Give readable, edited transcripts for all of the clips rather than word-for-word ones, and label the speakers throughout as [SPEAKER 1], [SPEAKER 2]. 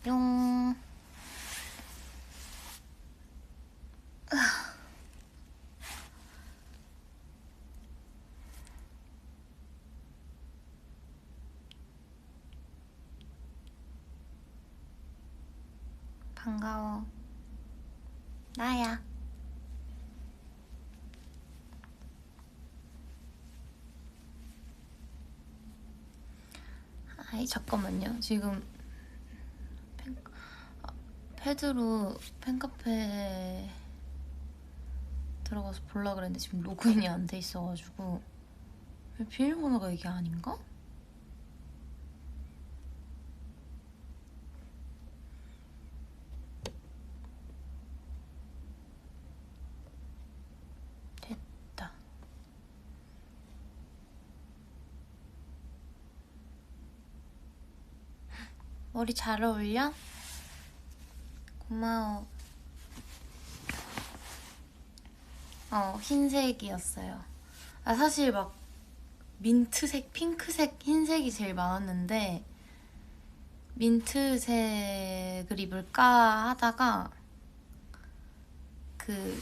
[SPEAKER 1] 뿅. 반가워. 나야. 아이, 잠깐만요. 지금 패드로 팬카페 들어가서 보려고 그랬는데 지금 로그인이 안 돼 있어가지고. 비밀번호가 이게 아닌가? 됐다. 머리 잘 어울려? 고마워. 흰색이었어요. 사실 막 민트색, 핑크색, 흰색이 제일 많았는데 민트색을 입을까 하다가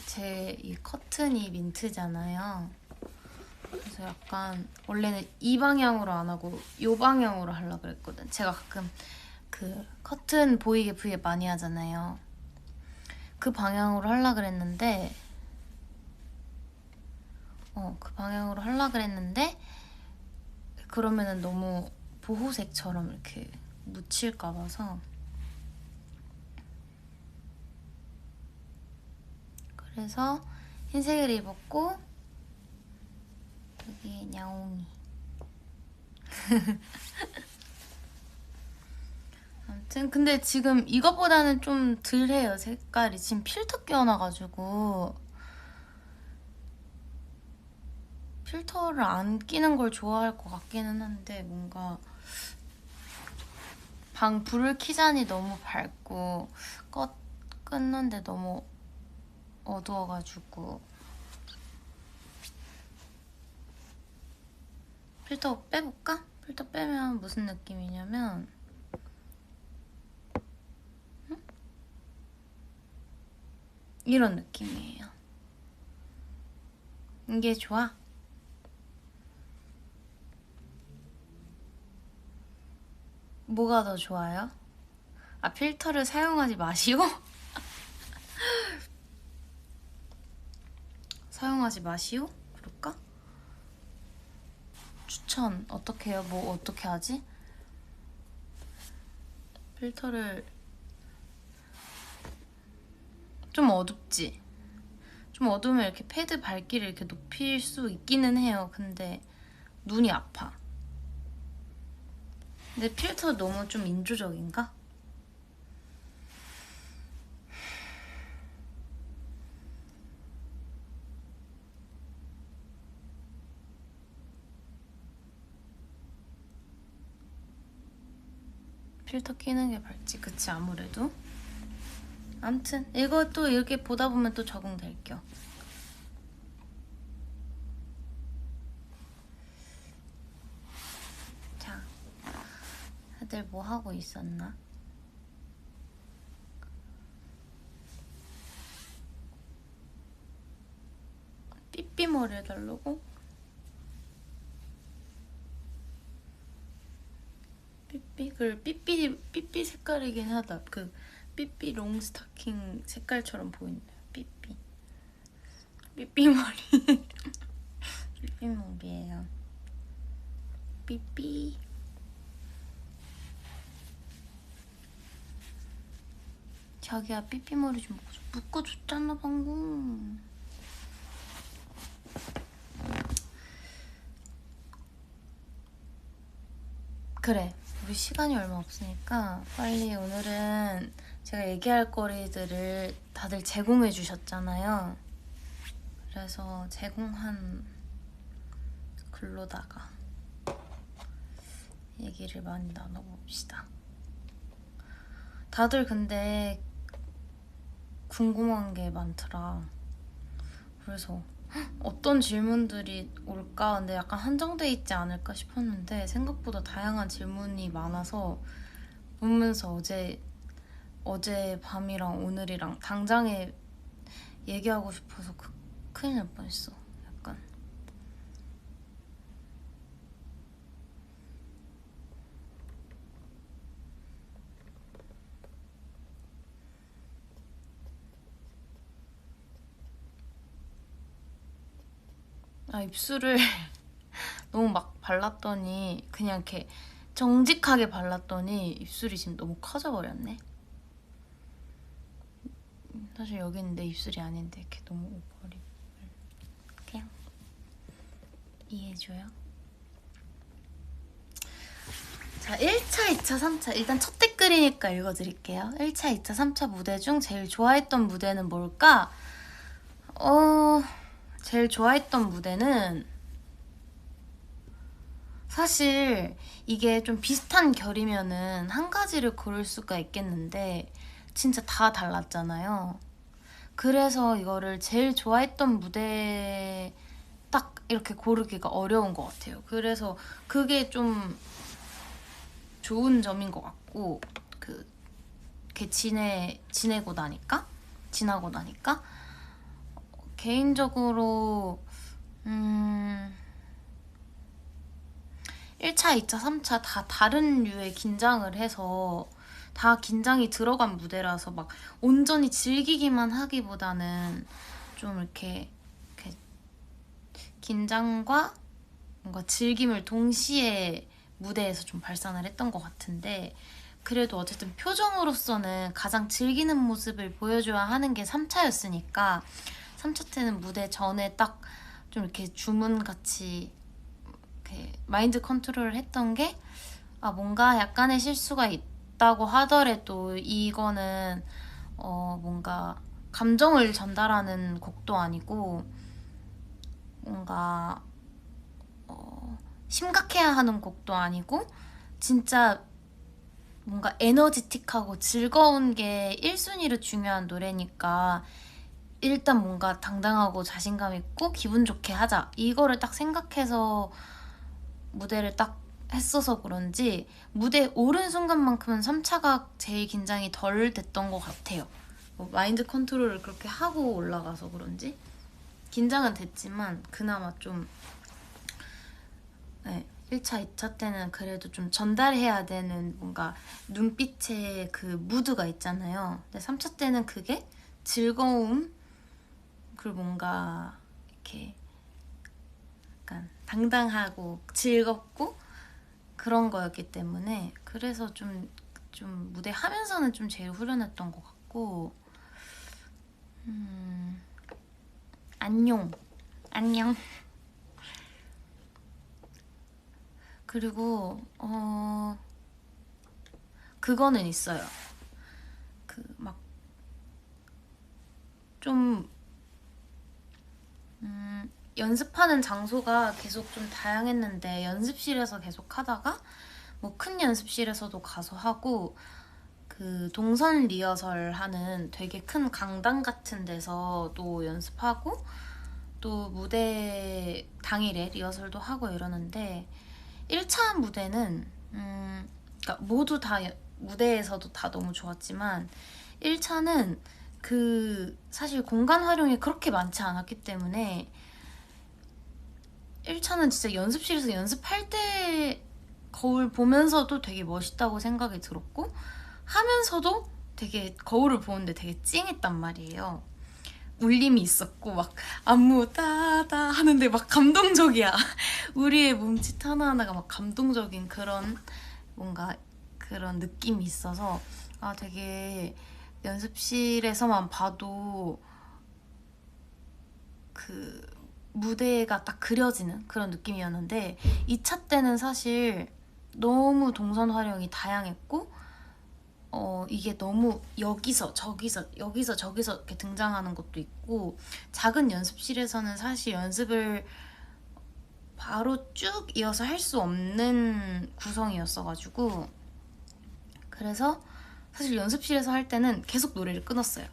[SPEAKER 1] 제 이 커튼이 민트잖아요. 그래서 약간 원래는 이 방향으로 안 하고 이 방향으로 하려고 그랬거든. 제가 가끔 커튼 보이게 브이앱 많이 하잖아요. 그 방향으로 하려고 그랬는데 그 방향으로 하려고 그랬는데 그러면은 너무 보호색처럼 이렇게 묻힐까 봐서. 그래서 흰색을 입었고 여기 냐옹이. 아무튼 근데 지금 이것보다는 좀 덜해요. 색깔이 지금 필터 껴놔가지고. 필터를 안 끼는 걸 좋아할 것 같기는 한데 뭔가 방 불을 켜자니 너무 밝고 끊는데 너무 어두워가지고. 필터 빼볼까? 필터 빼면 무슨 느낌이냐면 이런 느낌이에요. 이게 좋아? 뭐가 더 좋아요? 필터를 사용하지 마시오? 사용하지 마시오? 그럴까? 추천 어떻게 해요? 뭐 어떻게 하지? 필터를 좀 어둡지? 좀 어두우면 이렇게 패드 밝기를 이렇게 높일 수 있기는 해요. 근데 눈이 아파. 근데 필터 너무 좀 인조적인가? 필터 끼는 게 밝지, 그치? 아무래도. 암튼 이거 또 이렇게 보다 보면 또 적응될겨. 자, 다들 뭐 하고 있었나? 삐삐머리 해달라고? 삐삐 색깔이긴 하다. 삐삐 롱 스타킹 색깔처럼 보인다. 삐삐머리. 삐삐머리예요. 삐삐. 자기야, 삐삐머리 좀 묶어줬잖아 방금. 그래, 우리 시간이 얼마 없으니까 빨리. 오늘은 제가 얘기할 거리들을 다들 제공해 주셨잖아요. 그래서 제공한 글로다가 얘기를 많이 나눠봅시다. 다들 근데 궁금한 게 많더라. 그래서 어떤 질문들이 올까? 근데 약간 한정돼 있지 않을까 싶었는데 생각보다 다양한 질문이 많아서 보면서 어제 어제 밤이랑 오늘이랑 당장에 얘기하고 싶어서 큰일 날 뻔했어. 약간. 입술을 너무 막 발랐더니 그냥 이렇게 정직하게 발랐더니 입술이 지금 너무 커져버렸네. 사실 여기는 내 입술이 아닌데 이렇게 너무 오버립을 그냥 이해해줘요. 자, 1차, 2차, 3차 일단 첫 댓글이니까 읽어드릴게요. 1차, 2차, 3차 무대 중 제일 좋아했던 무대는 뭘까? 제일 좋아했던 무대는 사실 이게 좀 비슷한 결이면은 한 가지를 고를 수가 있겠는데 진짜 다 달랐잖아요. 그래서 이거를 제일 좋아했던 무대 딱 이렇게 고르기가 어려운 것 같아요. 그래서 그게 좀 좋은 점인 것 같고 이렇게 지나고 나니까 개인적으로 1차, 2차, 3차 다 다른 류의 긴장을 해서 다 긴장이 들어간 무대라서 막 온전히 즐기기만 하기보다는 좀 이렇게 긴장과 뭔가 즐김을 동시에 무대에서 좀 발산을 했던 것 같은데 그래도 어쨌든 표정으로서는 가장 즐기는 모습을 보여줘야 하는 게 3차였으니까 3차 때는 무대 전에 딱 좀 이렇게 주문같이 이렇게 마인드 컨트롤을 했던 게 뭔가 약간의 실수가 있다고 하더라도 이거는 뭔가 감정을 전달하는 곡도 아니고 뭔가 심각해야 하는 곡도 아니고 진짜 뭔가 에너지틱하고 즐거운 게 1순위로 중요한 노래니까 일단 뭔가 당당하고 자신감 있고 기분 좋게 하자 이거를 딱 생각해서 무대를 딱 했어서 그런지 무대에 오른 순간만큼은 3차가 제일 긴장이 덜 됐던 것 같아요. 마인드 컨트롤을 그렇게 하고 올라가서 그런지 긴장은 됐지만 그나마 좀 1차, 2차 때는 그래도 좀 전달해야 되는 뭔가 눈빛의 그 무드가 있잖아요. 근데 3차 때는 그게 즐거움 그리고 뭔가 이렇게 약간 당당하고 즐겁고 그런 거였기 때문에 그래서 좀 무대 하면서는 좀 제일 후련했던 것 같고 안녕 그리고 그거는 있어요. 그 막 좀 연습하는 장소가 계속 좀 다양했는데 연습실에서 계속 하다가 뭐 큰 연습실에서도 가서 하고 그 동선 리허설 하는 되게 큰 강당 같은 데서도 연습하고 또 무대 당일에 리허설도 하고 이러는데 1차 무대는 그러니까 모두 다 무대에서도 다 너무 좋았지만 1차는 사실 공간 활용이 그렇게 많지 않았기 때문에 1차는 진짜 연습실에서 연습할 때 거울 보면서도 되게 멋있다고 생각이 들었고 하면서도 되게 거울을 보는데 되게 찡했단 말이에요. 울림이 있었고 막 안무 따다 하는데 막 감동적이야. 우리의 몸짓 하나하나가 막 감동적인 그런 뭔가 그런 느낌이 있어서 되게 연습실에서만 봐도 그 무대가 딱 그려지는 그런 느낌이었는데 2차 때는 사실 너무 동선 활용이 다양했고 이게 너무 여기서 저기서 이렇게 등장하는 것도 있고 작은 연습실에서는 사실 연습을 바로 쭉 이어서 할 수 없는 구성이었어가지고 그래서 사실 연습실에서 할 때는 계속 노래를 끊었어요.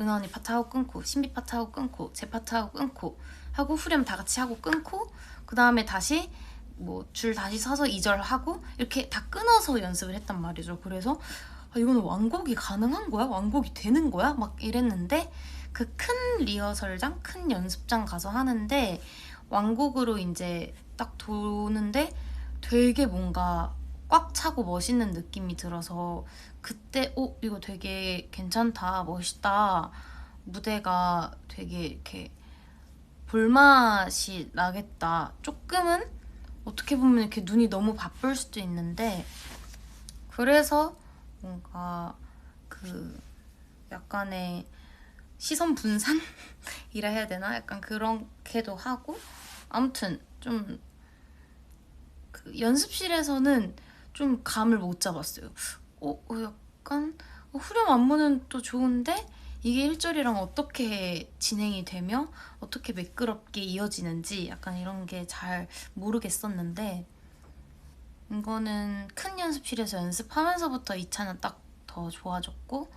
[SPEAKER 1] 은하 언니 파트하고 끊고 신비 파트하고 끊고 제 파트하고 끊고 하고 후렴 다 같이 하고 끊고 그 다음에 다시 뭐 줄 다시 서서 2절 하고 이렇게 다 끊어서 연습을 했단 말이죠. 그래서 이거는 완곡이 가능한 거야? 완곡이 되는 거야? 막 이랬는데 그 큰 리허설장, 큰 연습장 가서 하는데 완곡으로 이제 딱 도는데 되게 뭔가 꽉 차고 멋있는 느낌이 들어서 그때 이거 되게 괜찮다, 멋있다, 무대가 되게 이렇게 볼맛이 나겠다. 조금은 어떻게 보면 이렇게 눈이 너무 바쁠 수도 있는데 그래서 뭔가 그 약간의 시선 분산이라 해야 되나? 약간 그렇게도 하고 아무튼 좀 그 연습실에서는 좀 감을 못 잡았어요. 약간 후렴 안무는 또 좋은데 이게 1절이랑 어떻게 진행이 되며 어떻게 매끄럽게 이어지는지 약간 이런 게 잘 모르겠었는데 이거는 큰 연습실에서 연습하면서부터 2차는 딱 더 좋아졌고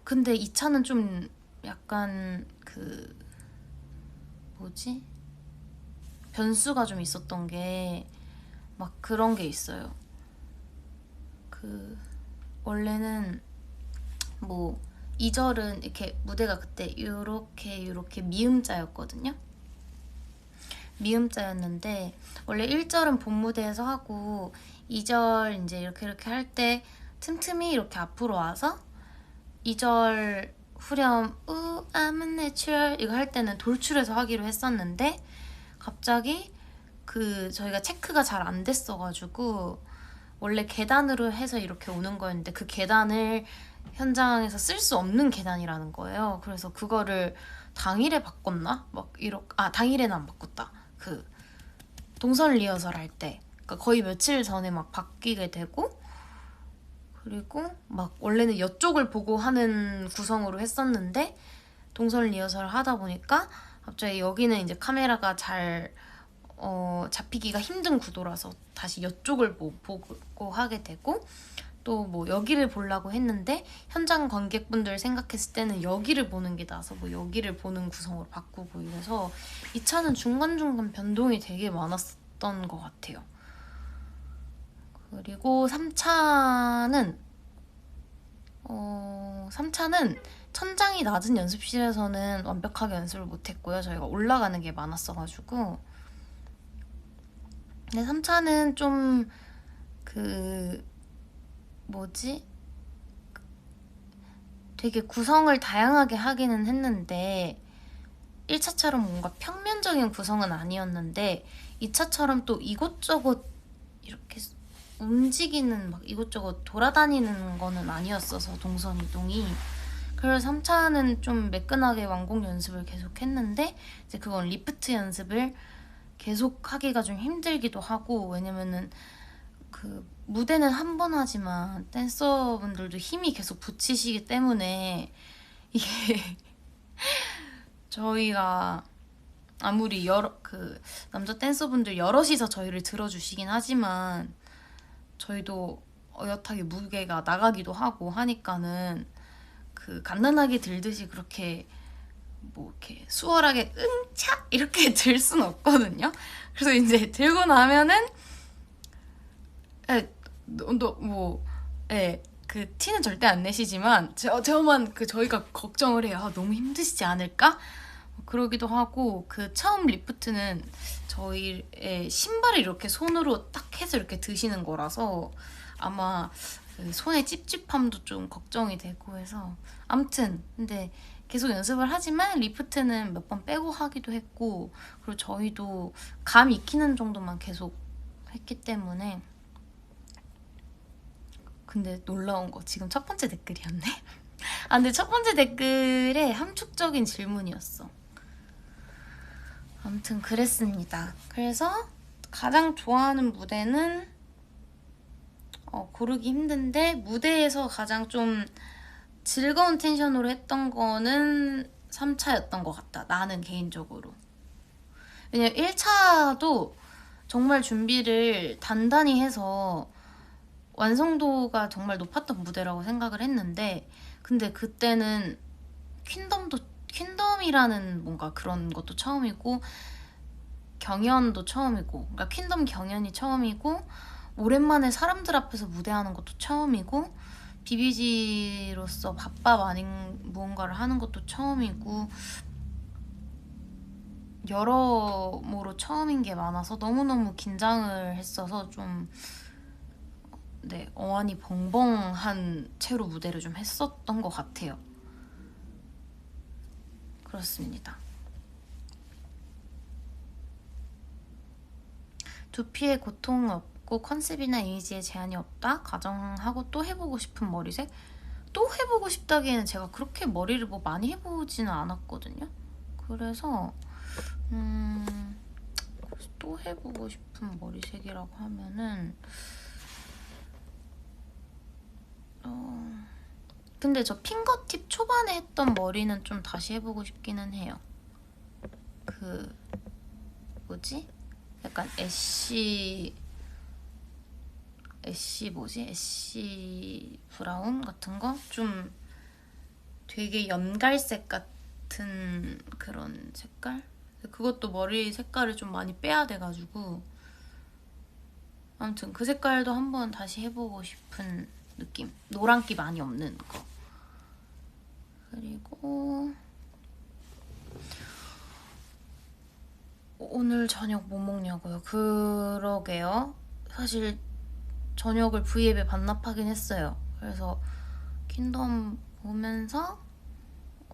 [SPEAKER 1] 근데 2차는 좀 약간 그 뭐지? 변수가 좀 있었던 게 막 그런 게 있어요. 그 원래는 뭐 2절은 이렇게 무대가 그때 요렇게 미음자였거든요. 미음자였는데 원래 1절은 본 무대에서 하고 2절 이제 이렇게 할 때 틈틈이 이렇게 앞으로 와서 2절 후렴 I'm a natural 이거 할 때는 돌출해서 하기로 했었는데 갑자기 그 저희가 체크가 잘 안 됐어가지고 원래 계단으로 해서 이렇게 오는 거였는데 그 계단을 현장에서 쓸 수 없는 계단이라는 거예요. 그래서 그거를 당일에 바꿨나? 당일에는 안 바꿨다. 그 동선 리허설 할 때 그러니까 거의 며칠 전에 막 바뀌게 되고 그리고 막 원래는 이쪽을 보고 하는 구성으로 했었는데 동선 리허설을 하다 보니까 갑자기 여기는 이제 카메라가 잘 잡히기가 힘든 구도라서 다시 이쪽을 보고 하게 되고 또 뭐 여기를 보려고 했는데 현장 관객분들 생각했을 때는 여기를 보는 게 나아서 뭐 여기를 보는 구성으로 바꾸고 이래서 이 차는 중간중간 변동이 되게 많았던 것 같아요. 그리고 3차는 천장이 낮은 연습실에서는 완벽하게 연습을 못했고요. 저희가 올라가는 게 많았어가지고 근데 3차는 좀 되게 구성을 다양하게 하기는 했는데 1차처럼 뭔가 평면적인 구성은 아니었는데 2차처럼 또 이곳저곳 이렇게 움직이는 막 이곳저곳 돌아다니는 거는 아니었어서 동선 이동이 그래서 3차는 좀 매끈하게 완곡 연습을 계속 했는데 이제 그건 리프트 연습을 계속 하기가 좀 힘들기도 하고 왜냐면은 그 무대는 한 번 하지만 댄서분들도 힘이 계속 붙이시기 때문에 이게 저희가 아무리 남자 댄서분들 여럿이서 저희를 들어주시긴 하지만 저희도 어엿하게 무게가 나가기도 하고 하니까는 그 갓난아기 들듯이 그렇게 뭐 이렇게 수월하게 응차 이렇게 들 순 없거든요. 그래서 이제 들고 나면은 그 티는 절대 안 내시지만 저만 저희가 걱정을 해요. 너무 힘드시지 않을까? 그러기도 하고 그 처음 리프트는 저희의 신발을 이렇게 손으로 딱 해서 이렇게 드시는 거라서 아마 그 손의 찝찝함도 좀 걱정이 되고 해서 아무튼 근데 계속 연습을 하지만 리프트는 몇 번 빼고 하기도 했고 그리고 저희도 감 익히는 정도만 계속 했기 때문에 근데 놀라운 거 지금 첫 번째 댓글이었네. 근데 첫 번째 댓글에 함축적인 질문이었어. 아무튼 그랬습니다. 그래서 가장 좋아하는 무대는 고르기 힘든데 무대에서 가장 좀 즐거운 텐션으로 했던 거는 3차였던 것 같다. 나는 개인적으로. 왜냐면 1차도 정말 준비를 단단히 해서 완성도가 정말 높았던 무대라고 생각을 했는데 근데 그때는 퀸덤이라는 뭔가 그런 것도 처음이고 경연도 처음이고, 그러니까 퀸덤 경연이 처음이고, 오랜만에 사람들 앞에서 무대하는 것도 처음이고, 비비지로서 밥밥 아닌 무언가를 하는 것도 처음이고, 여러모로 처음인 게 많아서 너무너무 긴장을 했어서 좀 네, 어안이 벙벙한 채로 무대를 좀 했었던 것 같아요. 그렇습니다. 두피에 고통은 없고 컨셉이나 이미지에 제한이 없다 가정하고 또 해보고 싶은 머리색? 또 해보고 싶다기에는 제가 그렇게 머리를 뭐 많이 해보지는 않았거든요. 그래서 또 해보고 싶은 머리색이라고 하면은 근데 저 핑거팁 초반에 했던 머리는 좀 다시 해보고 싶기는 해요. 그 뭐지? 약간 애쉬 뭐지? 애쉬 브라운 같은 거? 좀 되게 연갈색 같은 그런 색깔? 그것도 머리 색깔을 좀 많이 빼야 돼가지고 아무튼 그 색깔도 한번 다시 해보고 싶은 느낌. 노란기 많이 없는 거. 그리고 오늘 저녁 뭐 먹냐고요? 그러게요. 사실 저녁을 V앱에 반납하긴 했어요. 그래서 킹덤 보면서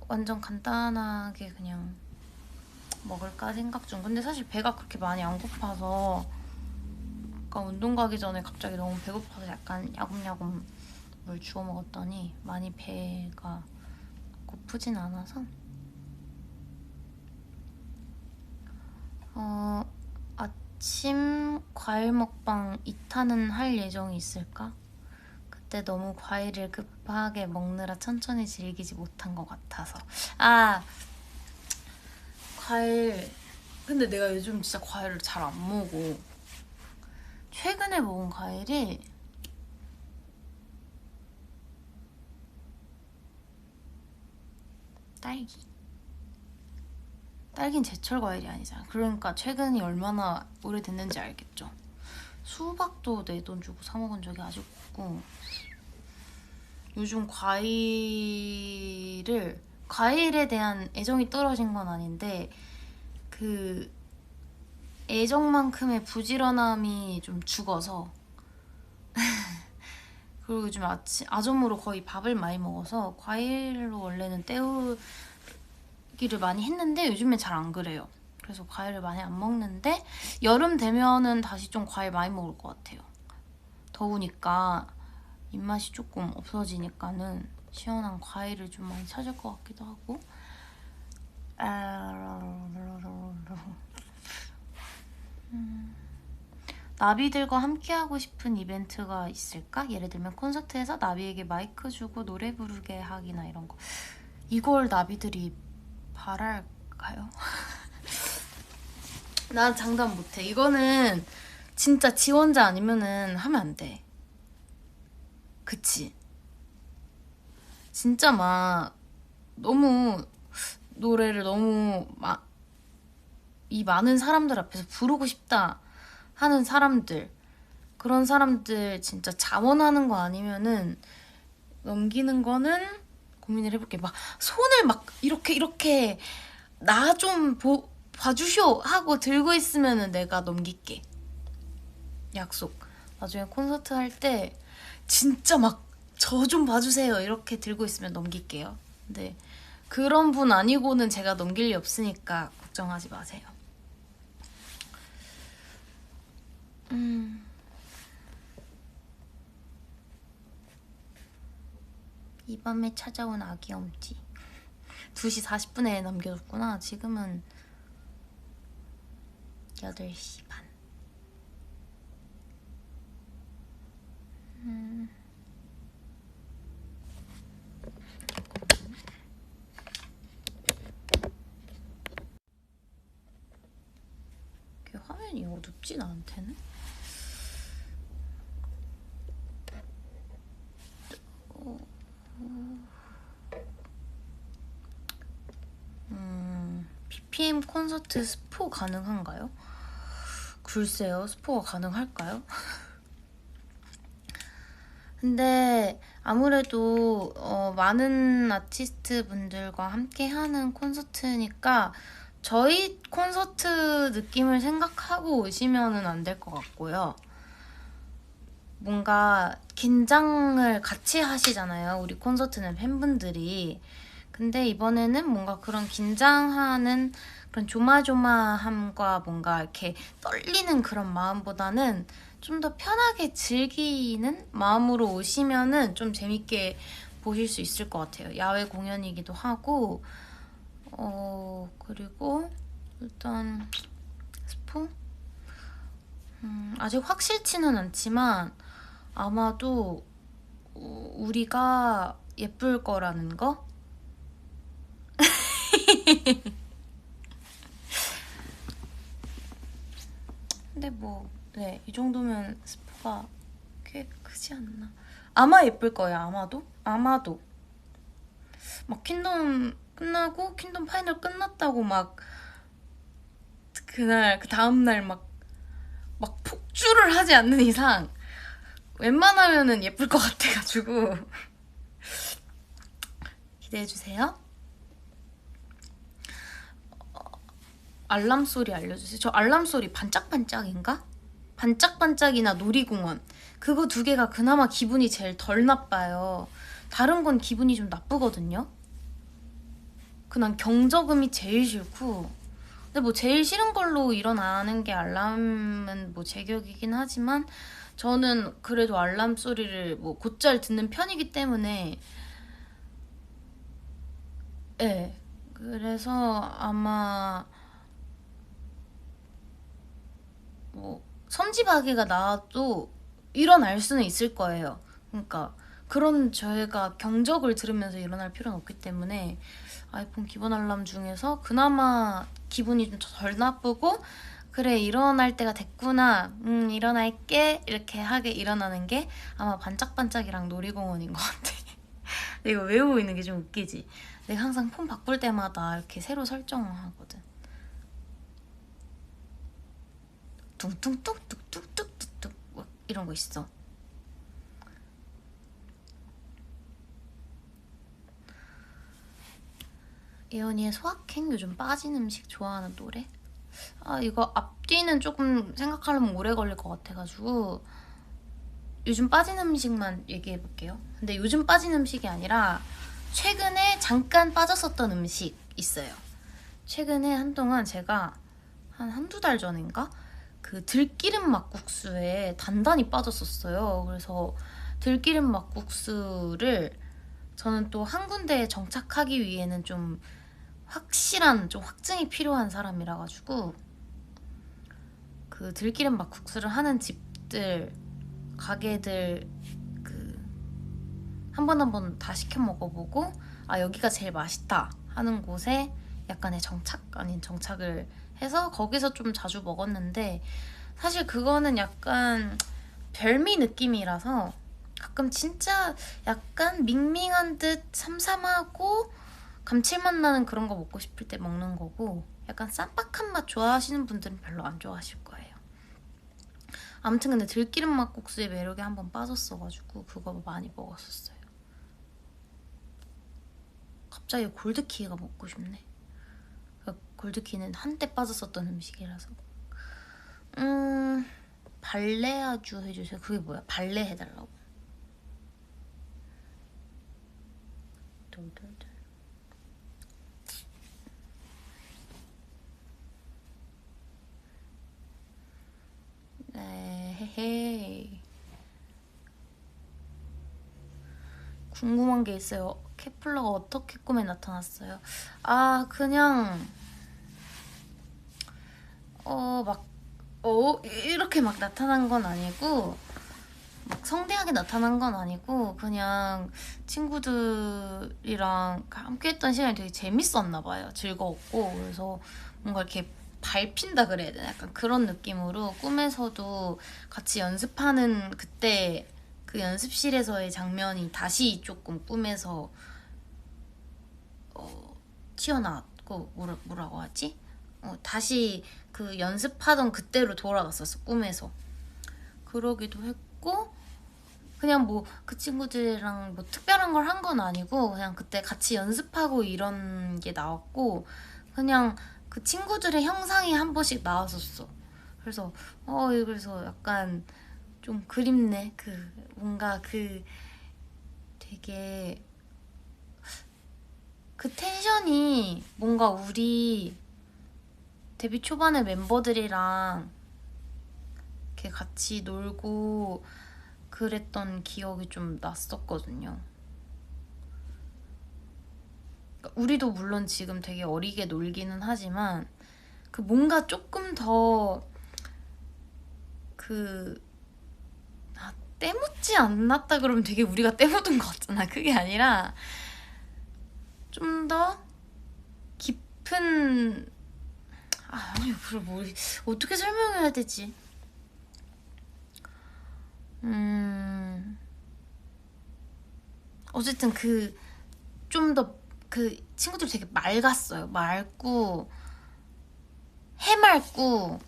[SPEAKER 1] 완전 간단하게 그냥 먹을까 생각 중. 근데 사실 배가 그렇게 많이 안 고파서 아까 운동 가기 전에 갑자기 너무 배고파서 약간 야금야금 물 주워 먹었더니 많이 배가 고프진 않아서 아침 과일 먹방 2탄은 할 예정이 있을까? 그때 너무 과일을 급하게 먹느라 천천히 즐기지 못한 것 같아서. 과일. 근데 내가 요즘 진짜 과일을 잘 안 먹어. 최근에 먹은 과일이 딸기는 제철 과일이 아니잖아. 그러니까 최근이 얼마나 오래됐는지 알겠죠. 수박도 내 돈 주고 사 먹은 적이 아직 없고, 요즘 과일에 대한 애정이 떨어진 건 아닌데 그 애정만큼의 부지런함이 좀 죽어서 그리고 요즘 아점으로 거의 밥을 많이 먹어서 과일로 원래는 때우기를 많이 했는데 요즘엔 잘 안 그래요. 그래서 과일을 많이 안 먹는데 여름 되면은 다시 좀 과일 많이 먹을 것 같아요. 더우니까 입맛이 조금 없어지니까는 시원한 과일을 좀 많이 찾을 것 같기도 하고. 나비들과 함께하고 싶은 이벤트가 있을까? 예를 들면 콘서트에서 나비에게 마이크 주고 노래 부르게 하기나 이런 거. 이걸 나비들이 바랄까요? 난 장담 못해. 이거는 진짜 지원자 아니면은 하면 안 돼. 그치? 진짜 막 너무 노래를 너무 이 많은 사람들 앞에서 부르고 싶다 하는 사람들, 그런 사람들 진짜 자원하는 거 아니면은 넘기는 거는 고민을 해볼게. 막 손을 막 이렇게 나 좀 봐주쇼 하고 들고 있으면은 내가 넘길게. 약속. 나중에 콘서트 할 때 진짜 막 저 좀 봐주세요 이렇게 들고 있으면 넘길게요. 근데 그런 분 아니고는 제가 넘길 리 없으니까 걱정하지 마세요. 이 밤에 찾아온 아기 엄지. 2시 40분에 남겨줬구나. 지금은 8시 반. 화면이 어둡진 않대네. BPM 콘서트 스포 가능한가요? 글쎄요, 스포가 가능할까요? 근데 아무래도 많은 아티스트 분들과 함께 하는 콘서트니까 저희 콘서트 느낌을 생각하고 오시면은 안 될 것 같고요. 뭔가 긴장을 같이 하시잖아요, 우리 콘서트는 팬분들이. 근데 이번에는 뭔가 그런 긴장하는 그런 조마조마함과 뭔가 이렇게 떨리는 그런 마음보다는 좀 더 편하게 즐기는 마음으로 오시면은 좀 재밌게 보실 수 있을 것 같아요. 야외 공연이기도 하고, 그리고 일단 스포? 아직 확실치는 않지만 아마도 우리가 예쁠 거라는 거? 근데 뭐, 네, 이 정도면 스포가 꽤 크지 않나. 아마 예쁠 거예요, 아마도? 아마도. 막 퀸덤 끝나고, 퀸덤 파이널 끝났다고 막, 그날, 그 다음날 막 폭주를 하지 않는 이상, 웬만하면은 예쁠 것 같아가지고. 기대해주세요. 알람 소리 알려주세요. 저 알람 소리 반짝반짝인가? 반짝반짝이나 놀이공원. 그거 두 개가 그나마 기분이 제일 덜 나빠요. 다른 건 기분이 좀 나쁘거든요. 난 경적음이 제일 싫고. 근데 뭐 제일 싫은 걸로 일어나는 게 알람은 뭐 제격이긴 하지만 저는 그래도 알람 소리를 뭐 곧잘 듣는 편이기 때문에 예. 그래서 아마 뭐 섬지박이가 나와도 일어날 수는 있을 거예요. 그러니까 그런 저희가 경적을 들으면서 일어날 필요는 없기 때문에 아이폰 기본 알람 중에서 그나마 기분이 좀 덜 나쁘고 그래 일어날 때가 됐구나 일어날게 이렇게 하게 일어나는 게 아마 반짝반짝이랑 놀이공원인 것 같아. 이거 외우고 있는 게 좀 웃기지. 내가 항상 폰 바꿀 때마다 이렇게 새로 설정하거든. 뚱뚱뚱 뚝뚝뚝뚝뚝 이런 거 있어. 예언이의 소확행 요즘 빠진 음식 좋아하는 노래? 이거 앞뒤는 조금 생각하려면 오래 걸릴 것 같아가지고 요즘 빠진 음식만 얘기해볼게요. 근데 요즘 빠진 음식이 아니라 최근에 잠깐 빠졌었던 음식 있어요. 최근에 한동안 제가 한두 달 전인가? 그 들기름 막국수에 단단히 빠졌었어요. 그래서 들기름 막국수를 저는 또 한 군데에 정착하기 위해는 좀 확실한 좀 확증이 필요한 사람이라 가지고 그 들기름 막국수를 하는 집들 가게들 그 한 번 한 번 다 시켜 먹어보고 여기가 제일 맛있다 하는 곳에 약간의 정착 아닌 정착을 해서 거기서 좀 자주 먹었는데 사실 그거는 약간 별미 느낌이라서 가끔 진짜 약간 밍밍한 듯 삼삼하고 감칠맛 나는 그런 거 먹고 싶을 때 먹는 거고 약간 쌈박한 맛 좋아하시는 분들은 별로 안 좋아하실 거예요. 아무튼 근데 들기름 막국수의 매력에 한번 빠졌어가지고 그거 많이 먹었었어요. 갑자기 골드키가 먹고 싶네. 골드키는 한때 빠졌었던 음식이라서. 발레아주 해주세요. 그게 뭐야? 발레 해달라고. 돌돌돌. 네, 헤헤. 궁금한 게 있어요. 케플러가 어떻게 꿈에 나타났어요? 그냥 이렇게 막 나타난 건 아니고 막 성대하게 나타난 건 아니고 그냥 친구들이랑 함께 했던 시간이 되게 재밌었나 봐요. 즐거웠고 그래서 뭔가 이렇게 밟힌다 그래야 되나? 약간 그런 느낌으로 꿈에서도 같이 연습하는 그때 그 연습실에서의 장면이 다시 조금 꿈에서 튀어나왔고 뭐라고 하지? 다시 그 연습하던 그때로 돌아갔었어, 꿈에서. 그러기도 했고, 그냥 뭐 그 친구들이랑 뭐 특별한 걸 한 건 아니고 그냥 그때 같이 연습하고 이런 게 나왔고, 그냥 그 친구들의 형상이 한 번씩 나왔었어. 그래서 그래서 약간 좀 그립네. 그 뭔가 그 되게 그 텐션이 뭔가 우리 데뷔 초반에 멤버들이랑 이렇게 같이 놀고 그랬던 기억이 좀 났었거든요. 그러니까 우리도 물론 지금 되게 어리게 놀기는 하지만 그 뭔가 조금 더 그 때묻지 않았다 그러면 되게 우리가 때묻은 것 같잖아. 그게 아니라 좀 더 깊은 아니 그걸 뭐 어떻게 설명해야 되지? 어쨌든 그 좀 더 그 친구들 되게 맑았어요. 맑고 해맑고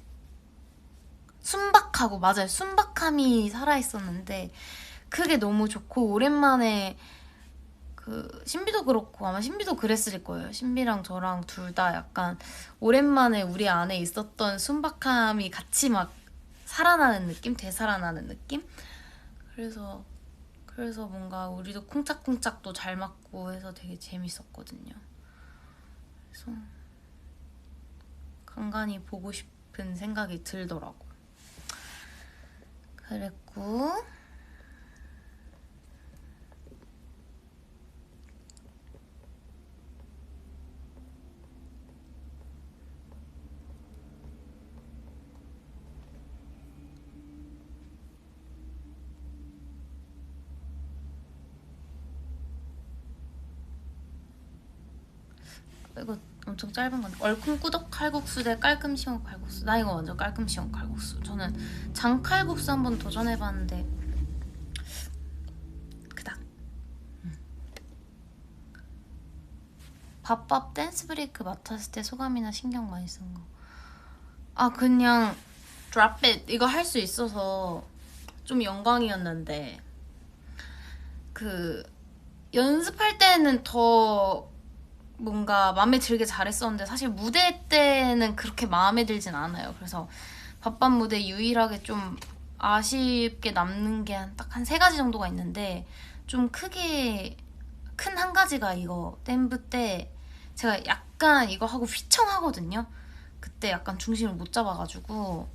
[SPEAKER 1] 순박하고, 맞아요. 순박함이 살아있었는데 그게 너무 좋고, 오랜만에 그 신비도 그렇고 아마 신비도 그랬을 거예요. 신비랑 저랑 둘 다 약간 오랜만에 우리 안에 있었던 순박함이 같이 막 살아나는 느낌? 되살아나는 느낌? 그래서 뭔가 우리도 쿵짝쿵짝도 잘 맞고 해서 되게 재밌었거든요. 그래서 간간히 보고 싶은 생각이 들더라고. 그랬고, 이거 엄청 짧은 건데, 얼큰꾸덕 칼국수 대 깔끔 시원 칼국수. 나 이거 완전 깔끔 시원 칼국수. 저는 장칼국수 한번 도전해봤는데 그닥. 밥밥 댄스 브레이크 맡았을 때 소감이나 신경 많이 쓴 거. 그냥 drop it 이거 할 수 있어서 좀 영광이었는데, 그 연습할 때는 더 뭔가 마음에 들게 잘했었는데 사실 무대 때는 그렇게 마음에 들진 않아요. 그래서 밥밥 무대 유일하게 좀 아쉽게 남는 게 딱 한 세 가지 정도가 있는데, 좀 크게 큰 한 가지가 이거 댐브 때 제가 약간 이거 하고 휘청하거든요. 그때 약간 중심을 못 잡아가지고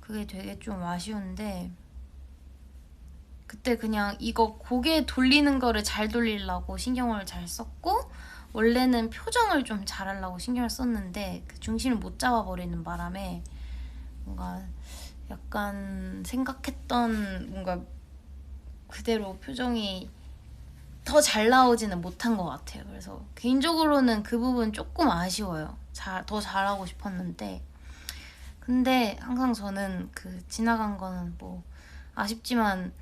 [SPEAKER 1] 그게 되게 좀 아쉬운데, 그때 그냥 이거 고개 돌리는 거를 잘 돌리려고 신경을 잘 썼고, 원래는 표정을 좀 잘하려고 신경을 썼는데 그 중심을 못 잡아버리는 바람에 뭔가 약간 생각했던 뭔가 그대로 표정이 더 잘 나오지는 못한 것 같아요. 그래서 개인적으로는 그 부분 조금 아쉬워요. 더 잘하고 싶었는데, 근데 항상 저는 그 지나간 거는 뭐 아쉽지만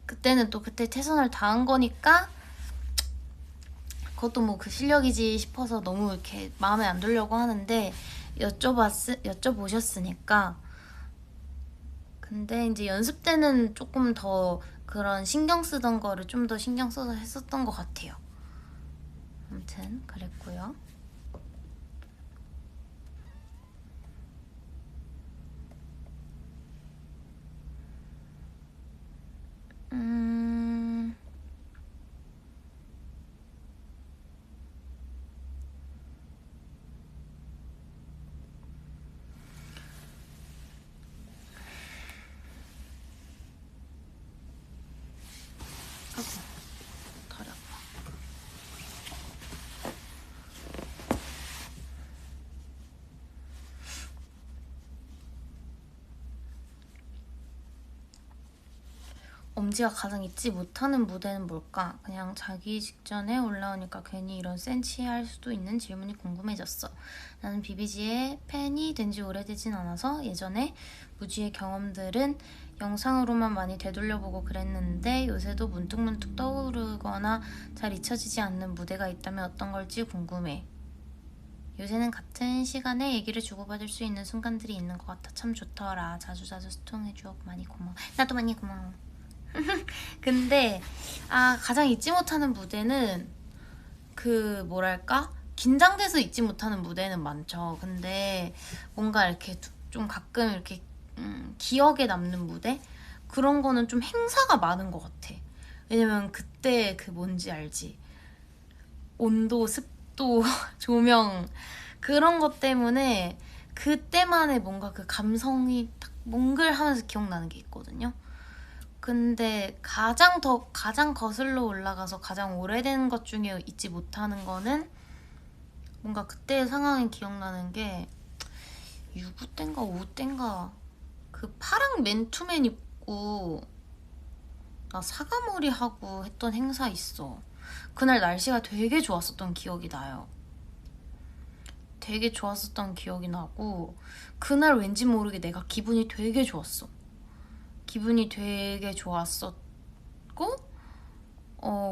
[SPEAKER 1] 그때는 또 그때 최선을 다한 거니까 그것도 뭐 그 실력이지 싶어서 너무 이렇게 마음에 안 들려고 하는데, 여쭤보셨으니까. 근데 이제 연습 때는 조금 더 그런 신경 쓰던 거를 좀 더 신경 써서 했었던 것 같아요. 아무튼 그랬고요. 아이고, 다리 아파. 엄지가 가장 잊지 못하는 무대는 뭘까? 그냥 자기 직전에 올라오니까 괜히 이런 센치할 수도 있는 질문이 궁금해졌어. 나는 비비지의 팬이 된 지 오래되진 않아서 예전에 무지의 경험들은 영상으로만 많이 되돌려보고 그랬는데 요새도 문득문득 떠오르거나 잘 잊혀지지 않는 무대가 있다면 어떤 걸지 궁금해. 요새는 같은 시간에 얘기를 주고받을 수 있는 순간들이 있는 것 같아. 참 좋더라. 자주자주 소통해줘. 많이 고마워. 나도 많이 고마워. 근데 가장 잊지 못하는 무대는 그 뭐랄까? 긴장돼서 잊지 못하는 무대는 많죠. 근데 뭔가 이렇게 좀 가끔 이렇게 기억에 남는 무대? 그런 거는 좀 행사가 많은 것 같아. 왜냐면 그때 그 뭔지 알지? 온도, 습도, 조명 그런 것 때문에 그때만의 뭔가 그 감성이 딱 몽글하면서 기억나는 게 있거든요. 근데 가장 거슬러 올라가서 가장 오래된 것 중에 잊지 못하는 거는 뭔가 그때의 상황이 기억나는 게 6구 땐가 5 땐가 그 파랑 맨투맨 입고 나 사과머리 하고 했던 행사 있어. 그날 날씨가 되게 좋았었던 기억이 나요. 되게 좋았었던 기억이 나고 그날 왠지 모르게 내가 기분이 되게 좋았어. 기분이 되게 좋았었고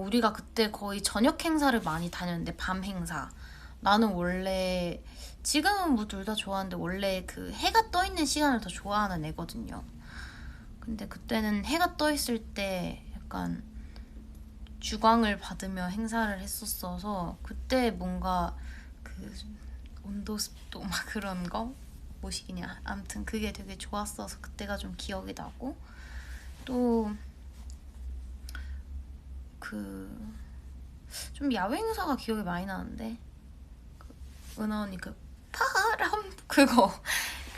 [SPEAKER 1] 우리가 그때 거의 저녁 행사를 많이 다녔는데 밤 행사. 나는 원래 지금은 뭐 둘 다 좋아하는데 원래 그 해가 떠 있는 시간을 더 좋아하는 애거든요. 근데 그때는 해가 떠 있을 때 약간 주광을 받으며 행사를 했었어서 그때 뭔가 그 온도 습도 막 그런 거 뭐시기냐 아무튼 그게 되게 좋았어서 그때가 좀 기억이 나고 또 그 좀 야외 행사가 기억이 많이 나는데 그 은하 언니 그 바람 그거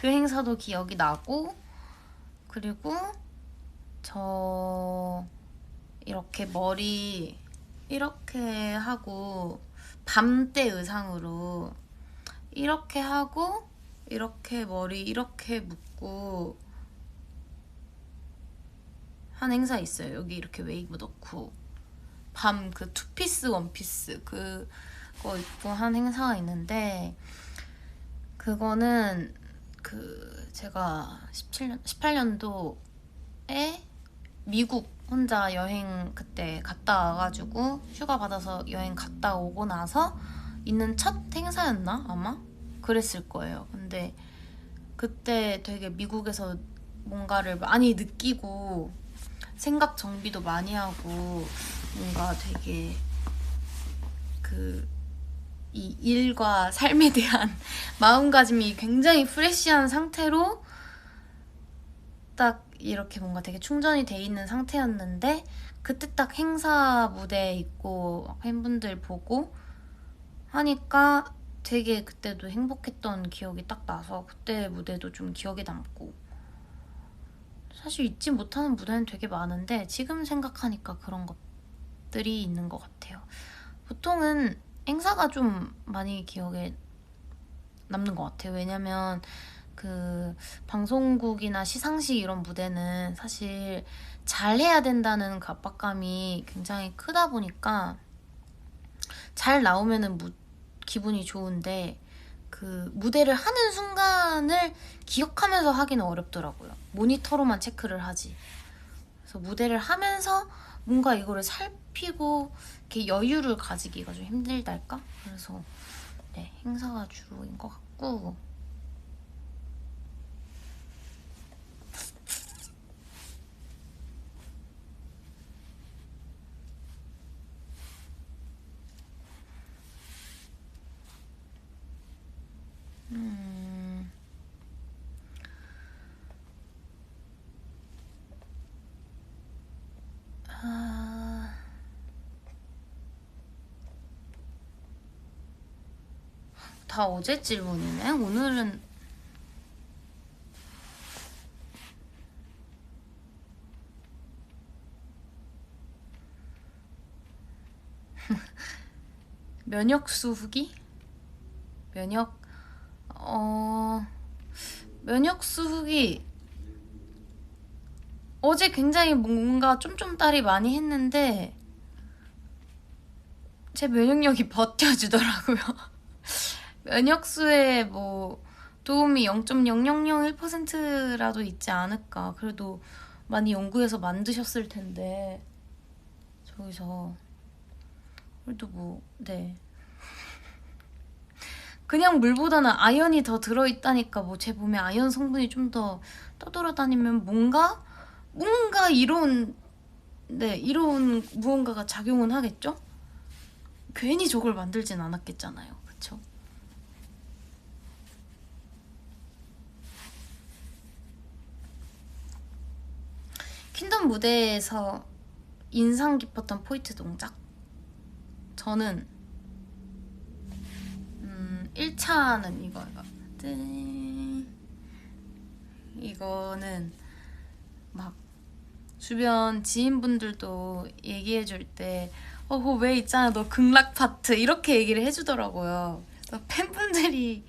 [SPEAKER 1] 그 행사도 기억이 나고 그리고 저 이렇게 머리 이렇게 하고 밤때 의상으로 이렇게 하고 이렇게 머리 이렇게 묶고 한 행사 있어요. 여기 이렇게 웨이브 넣고 밤 그 투피스 원피스 그거 입고 한 행사가 있는데 그거는 그 제가 18년도에 미국 혼자 여행 그때 갔다 와가지고 휴가 받아서 여행 갔다 오고 나서 있는 첫 행사였나 아마 그랬을 거예요. 근데 그때 되게 미국에서 뭔가를 많이 느끼고 생각 정비도 많이 하고 뭔가 되게 그 이 일과 삶에 대한 마음가짐이 굉장히 프레시한 상태로 딱 이렇게 뭔가 되게 충전이 돼 있는 상태였는데 그때 딱 행사 무대에 있고 팬분들 보고 하니까 되게 그때도 행복했던 기억이 딱 나서 그때 무대도 좀 기억에 남고 사실 잊지 못하는 무대는 되게 많은데 지금 생각하니까 그런 것들이 있는 것 같아요. 보통은 행사가 좀 많이 기억에 남는 것 같아요. 왜냐면 그 방송국이나 시상식 이런 무대는 사실 잘해야 된다는 그 압박감이 굉장히 크다 보니까 잘 나오면은 기분이 좋은데 그 무대를 하는 순간을 기억하면서 하기는 어렵더라고요. 모니터로만 체크를 하지. 그래서 무대를 하면서 뭔가 이거를 살피고 이렇게 여유를 가지기가 좀 힘들달까? 그래서 네, 행사가 주로인 것 같고 다 어제 질문이네. 오늘은 면역수 후기? 면역수 후기 어제 굉장히 뭔가 쫌쫌따리 많이 했는데 제 면역력이 버텨주더라고요. 면역수에 뭐 도움이 0.0001%라도 있지 않을까. 그래도 많이 연구해서 만드셨을 텐데 저기서 그래도 뭐 네 그냥 물보다는 아연이 더 들어있다니까. 뭐 제 몸에 아연 성분이 좀 더 떠돌아다니면 뭔가 이로운 무언가가 작용은 하겠죠? 괜히 저걸 만들진 않았겠잖아요. 그쵸? 퀸덤 무대에서 인상 깊었던 포인트 동작? 저는 1차는 이거예요. 이거는 막 주변 지인분들도 얘기해줄 때 그거 왜 있잖아 너 극락 파트 이렇게 얘기를 해주더라고요. 그래서 팬분들이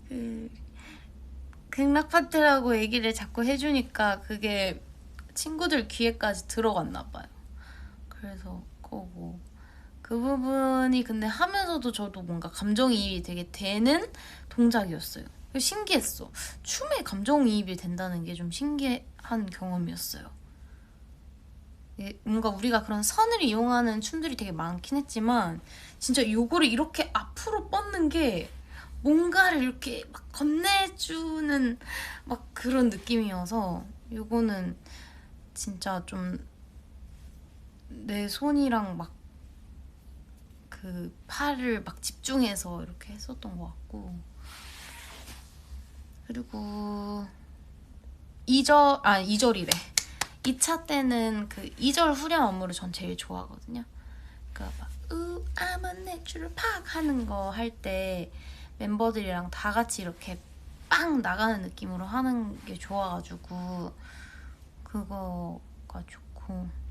[SPEAKER 1] 그 극락 파트라고 얘기를 자꾸 해주니까 그게 친구들 귀에까지 들어갔나 봐요. 그래서 그거고 그 부분이 근데 하면서도 저도 뭔가 감정이입이 되게 되는 동작이었어요. 신기했어. 춤에 감정이입이 된다는 게 좀 신기한 경험이었어요. 뭔가 우리가 그런 선을 이용하는 춤들이 되게 많긴 했지만 진짜 요거를 이렇게 앞으로 뻗는 게 뭔가를 이렇게 막 건네주는 막 그런 느낌이어서 요거는 진짜 좀 내 손이랑 막 그 팔을 막 집중해서 이렇게 했었던 것 같고 그리고 2절이래 2차 때는 그 2절 후렴 안무를 전 제일 좋아하거든요. 그러니까 막 I'm a natural 팍 하는 거 할 때 멤버들이랑 다 같이 이렇게 빵 나가는 느낌으로 하는 게 좋아가지고 그거가 좋고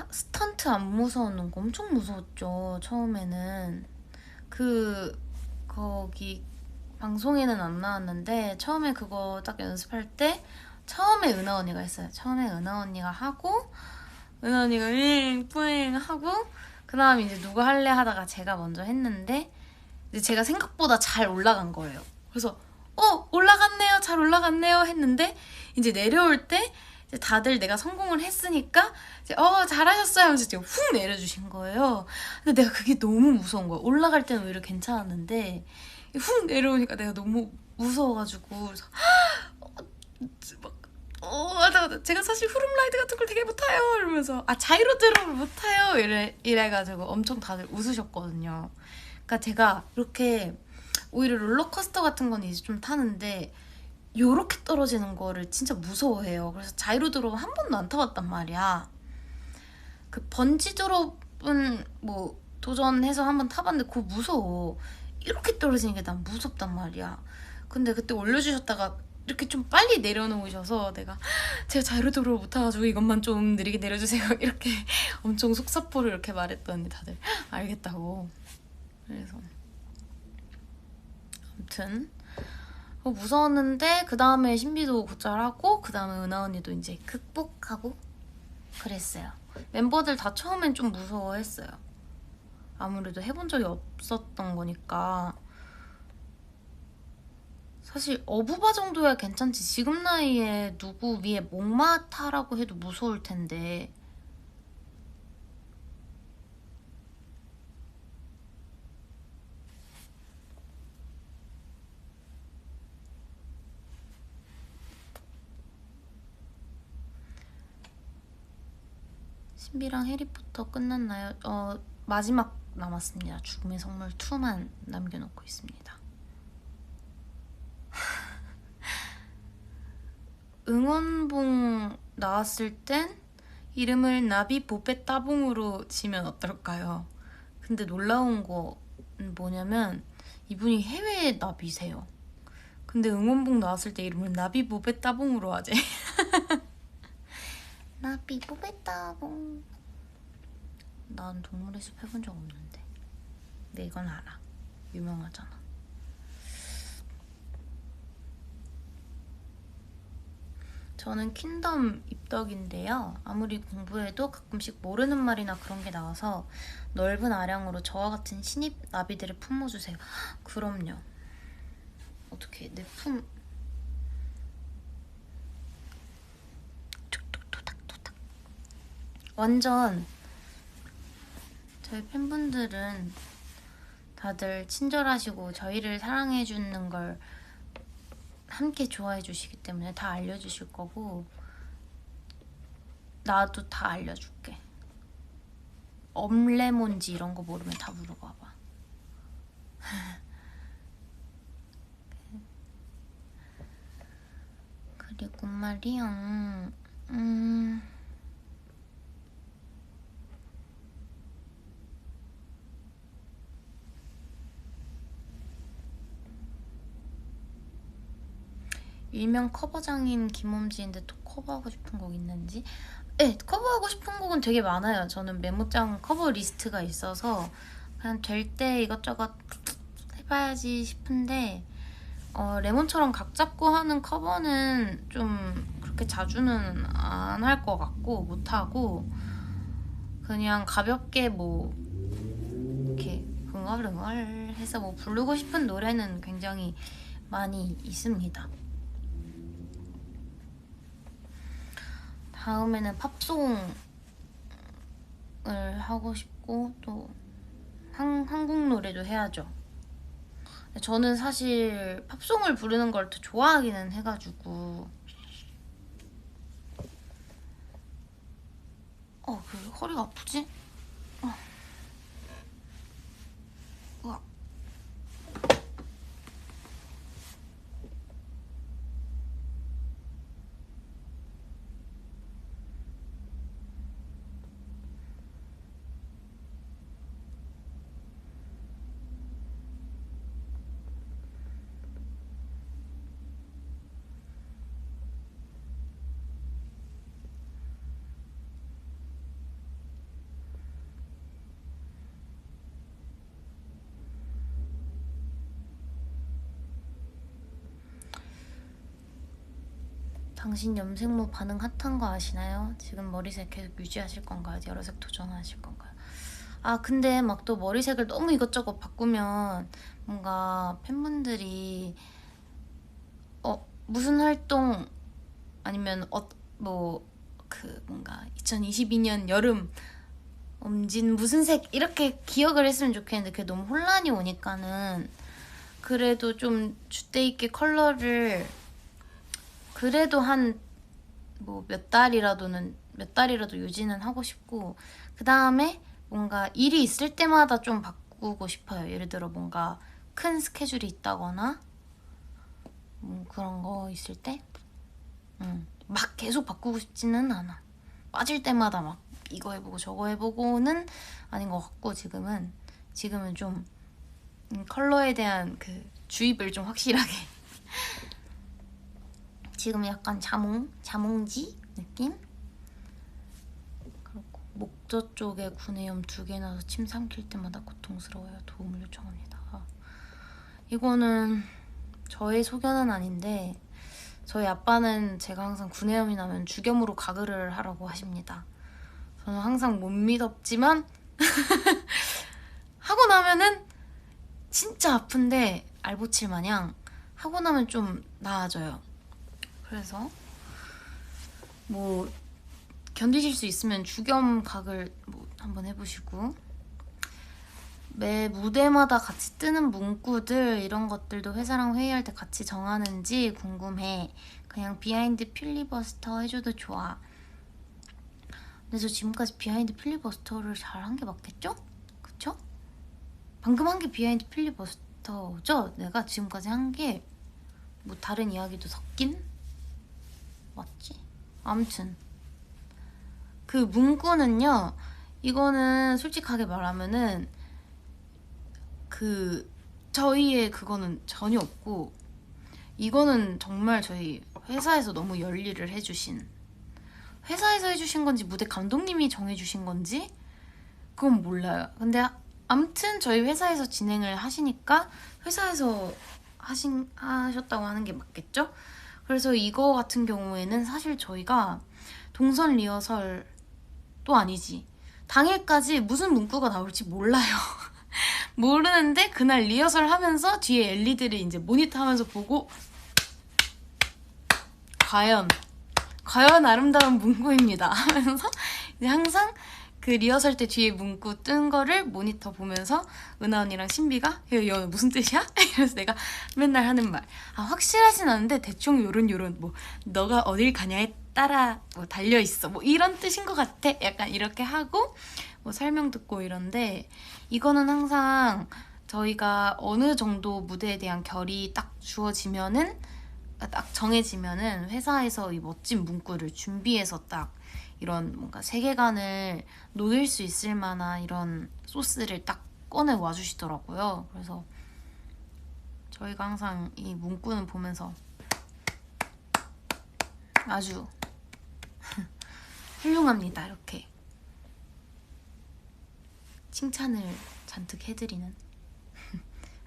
[SPEAKER 1] 스턴트 안 무서운 거 엄청 무서웠죠. 처음에는 거기 방송에는 안 나왔는데 처음에 그거 딱 연습할 때 처음에 은하 언니가 했어요. 처음에 은하 언니가 하고 은하 언니가 뿌잉 하고 그 다음에 이제 누가 할래 하다가 제가 먼저 했는데 이제 제가 생각보다 잘 올라간 거예요. 그래서 올라갔네요 잘 올라갔네요 했는데 이제 내려올 때 이제 다들 내가 성공을 했으니까 이제 잘하셨어요 하면서 이제 훅 내려주신 거예요. 근데 내가 그게 너무 무서운 거야. 올라갈 때는 오히려 괜찮았는데 훅 내려오니까 내가 너무 무서워가지고 그래서 제가 사실 후룸라이드 같은 걸 되게 못해요 이러면서 자이로 드롭을 못해요 이래가지고 엄청 다들 웃으셨거든요. 그러니까 제가 이렇게 오히려 롤러코스터 같은 건 이제 좀 타는데 요렇게 떨어지는 거를 진짜 무서워해요. 그래서 자이로 드롭 한 번도 안 타봤단 말이야. 그 번지 드롭은 뭐 도전해서 한번 타봤는데 그거 무서워. 이렇게 떨어지는 게 난 무섭단 말이야. 근데 그때 올려주셨다가 이렇게 좀 빨리 내려놓으셔서 제가 자이로 드롭을 못 타가지고 이것만 좀 느리게 내려주세요 이렇게 엄청 속사포를 이렇게 말했더니 다들 알겠다고. 그래서 아무튼 무서웠는데 그 다음에 신비도 곧잘하고 그 다음에 은하 언니도 이제 극복하고 그랬어요. 멤버들 다 처음엔 좀 무서워했어요. 아무래도 해본 적이 없었던 거니까. 사실 어부바 정도야 괜찮지. 지금 나이에 누구 위에 목마 타라고 해도 무서울 텐데. 신비랑 해리포터 끝났나요? 마지막 남았습니다. 죽음의 성물 2만 남겨놓고 있습니다. 응원봉 나왔을 땐 이름을 나비 보페 따봉으로 지면 어떨까요? 근데 놀라운 거는 뭐냐면 이분이 해외 나비세요. 근데 응원봉 나왔을 때 이름을 나비 보페 따봉으로 하재. 나비 보페 따봉. 난 동물의 숲 해본 적 없는데. 근데 이건 알아. 유명하잖아. 저는 퀸덤 입덕인데요. 아무리 공부해도 가끔씩 모르는 말이나 그런 게 나와서 넓은 아량으로 저와 같은 신입 나비들을 품어주세요. 그럼요. 어떻게 내 품... 완전 저희 팬분들은 다들 친절하시고 저희를 사랑해주는 걸 함께 좋아해주시기 때문에 다 알려주실 거고, 나도 다 알려줄게. 엄레몬지 이런 거 모르면 다 물어봐봐. 그리고 말이야, 일명 커버장인 김엄지인데 또 커버하고 싶은 곡 있는지? 네, 커버하고 싶은 곡은 되게 많아요. 저는 메모장 커버 리스트가 있어서 그냥 될 때 이것저것 해봐야지 싶은데, 레몬처럼 각 잡고 하는 커버는 좀 그렇게 자주는 안 할 것 같고, 못하고 그냥 가볍게 뭐 이렇게 흥얼흥얼 해서 뭐 부르고 싶은 노래는 굉장히 많이 있습니다. 다음에는 팝송을 하고 싶고, 또 한국 노래도 해야죠. 저는 사실 팝송을 부르는 걸 더 좋아하기는 해가지고. 그 허리가 아프지? 우와. 당신 염색모 반응 핫한 거 아시나요? 지금 머리색 계속 유지하실 건가요? 여러 색 도전하실 건가요? 근데 막 또 머리색을 너무 이것저것 바꾸면 뭔가 팬분들이 무슨 활동, 아니면 뭔가 2022년 여름 엄진 무슨 색 이렇게 기억을 했으면 좋겠는데 그게 너무 혼란이 오니까는, 그래도 좀 줏대 있게 컬러를 그래도 한 뭐 몇 달이라도 유지는 하고 싶고, 그 다음에 뭔가 일이 있을 때마다 좀 바꾸고 싶어요. 예를 들어 뭔가 큰 스케줄이 있다거나 그런 거 있을 때 막 계속 바꾸고 싶지는 않아. 빠질 때마다 막 이거 해보고 저거 해보고는 아닌 것 같고, 지금은 좀 컬러에 대한 그 주입을 좀 확실하게 지금 약간 자몽지 느낌? 그리고 목젖 쪽에 구내염 2개 나서 침 삼킬 때마다 고통스러워요. 도움을 요청합니다. 이거는 저의 소견은 아닌데, 저희 아빠는 제가 항상 구내염이 나면 죽염으로 가글을 하라고 하십니다. 저는 항상 못 믿었지만 하고 나면은 진짜 아픈데 알보칠 마냥 하고 나면 좀 나아져요. 그래서 뭐 견디실 수 있으면 죽염 각을 뭐 한번 해보시고, 매 무대마다 같이 뜨는 문구들 이런 것들도 회사랑 회의할 때 같이 정하는지 궁금해. 그냥 비하인드 필리버스터 해줘도 좋아. 근데 저 지금까지 비하인드 필리버스터를 잘 한 게 맞겠죠? 그쵸? 방금 한 게 비하인드 필리버스터죠? 내가 지금까지 한 게 뭐 다른 이야기도 섞인? 맞지? 아무튼 그 문구는요, 이거는 솔직하게 말하면은 저희의 그거는 전혀 없고, 이거는 정말 저희 회사에서 너무 열일을 해주신, 회사에서 해주신 건지 무대 감독님이 정해주신 건지 그건 몰라요. 근데 아무튼 저희 회사에서 진행을 하시니까 회사에서 하셨다고 하는 게 맞겠죠? 그래서 이거 같은 경우에는 사실 저희가 동선 리허설도 아니지, 당일까지 무슨 문구가 나올지 몰라요. 모르는데 그날 리허설 하면서 뒤에 엘리들이 이제 모니터 하면서 보고 과연 아름다운 문구입니다 하면서 이제 항상 그 리허설 때 뒤에 문구 뜬 거를 모니터 보면서 은하 언니랑 신비가 이거 무슨 뜻이야? 이래서 내가 맨날 하는 말. 확실하진 않은데 대충 요런 뭐 너가 어딜 가냐에 따라 뭐 달려있어. 뭐 이런 뜻인 것 같아. 약간 이렇게 하고 뭐 설명 듣고 이런데 이거는 항상 저희가 어느 정도 무대에 대한 결이 딱 주어지면은 딱 정해지면은 회사에서 이 멋진 문구를 준비해서 딱 이런 뭔가 세계관을 녹일 수 있을 만한 이런 소스를 딱 꺼내 와주시더라고요. 그래서 저희가 항상 이 문구는 보면서 아주 훌륭합니다. 이렇게 칭찬을 잔뜩 해드리는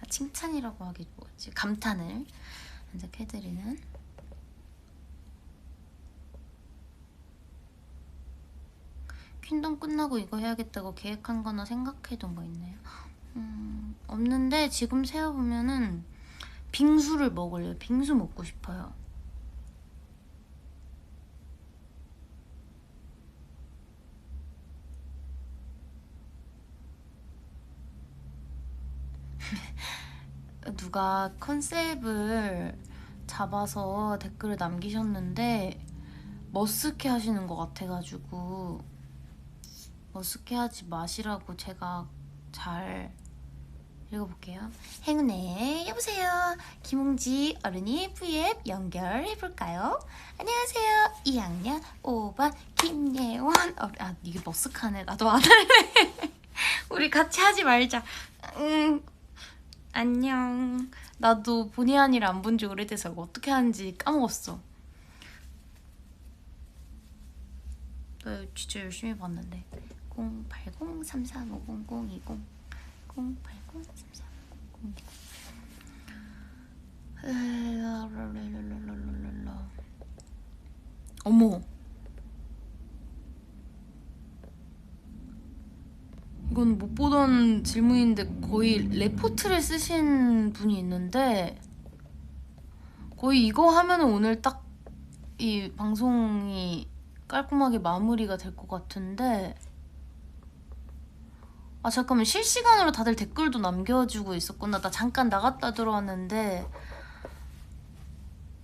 [SPEAKER 1] 칭찬이라고 하기 뭐지? 감탄을 잔뜩 해드리는 퀸덤 끝나고 이거 해야겠다고 계획한 거나 생각해둔 거 있나요? 없는데 지금 세어보면은 빙수를 먹을래요. 빙수 먹고 싶어요. 누가 컨셉을 잡아서 댓글을 남기셨는데 머쓱해 하시는 것 같아가지고 머쓱해 하지 마시라고 제가 잘 읽어볼게요. 행운의 여보세요. 김웅지 어른이 V앱 연결해볼까요? 안녕하세요. 2학년 5반 김예원 이게 머쓱하네. 나도 안 할래. 우리 같이 하지 말자. 안녕. 나도 본의 아니를 안 본 지 오래돼서 어떻게 하는지 까먹었어. 나 진짜 열심히 봤는데 080-3350-020 080-3350-020 어머, 이건 못 보던 질문인데 거의 레포트를 쓰신 분이 있는데 거의 이거 하면 오늘 딱 이 방송이 깔끔하게 마무리가 될 것 같은데 잠깐만, 실시간으로 다들 댓글도 남겨주고 있었구나. 나 잠깐 나갔다 들어왔는데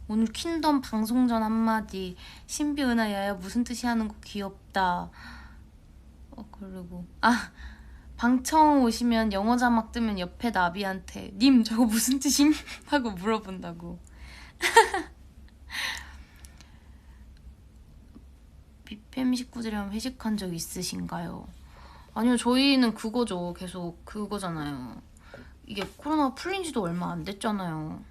[SPEAKER 1] 오늘 퀸덤 방송 전 한마디 신비 은하 야야 무슨 뜻이 하는 거 귀엽다. 그리고 방청 오시면 영어 자막 뜨면 옆에 나비한테 님 저거 무슨 뜻임? 하고 물어본다고. 비팸 식구들이랑 회식한 적 있으신가요? 아니요, 저희는 그거죠. 계속 그거잖아요. 이게 코로나 풀린 지도 얼마 안 됐잖아요.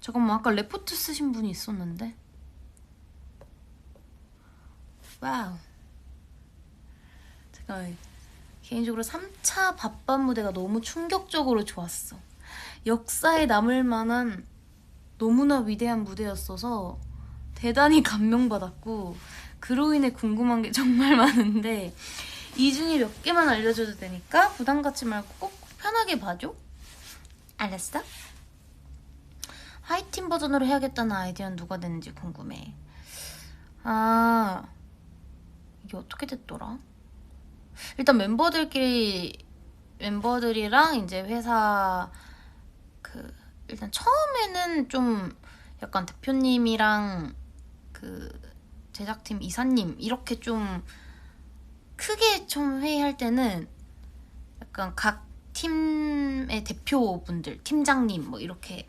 [SPEAKER 1] 잠깐만, 아까 레포트 쓰신 분이 있었는데. 와우. 제가 개인적으로 3차 밥밥 무대가 너무 충격적으로 좋았어. 역사에 남을 만한 너무나 위대한 무대였어서 대단히 감명받았고 그로 인해 궁금한 게 정말 많은데 이 중에 몇 개만 알려줘도 되니까 부담 갖지 말고 꼭 편하게 봐줘. 알았어? 하이틴 버전으로 해야겠다는 아이디어는 누가 냈는지 궁금해. 이게 어떻게 됐더라? 일단 멤버들이랑 이제 회사 일단 처음에는 좀 약간 대표님이랑 제작팀 이사님 이렇게 좀 크게 처음 회의할 때는 약간 각 팀의 대표분들, 팀장님 뭐 이렇게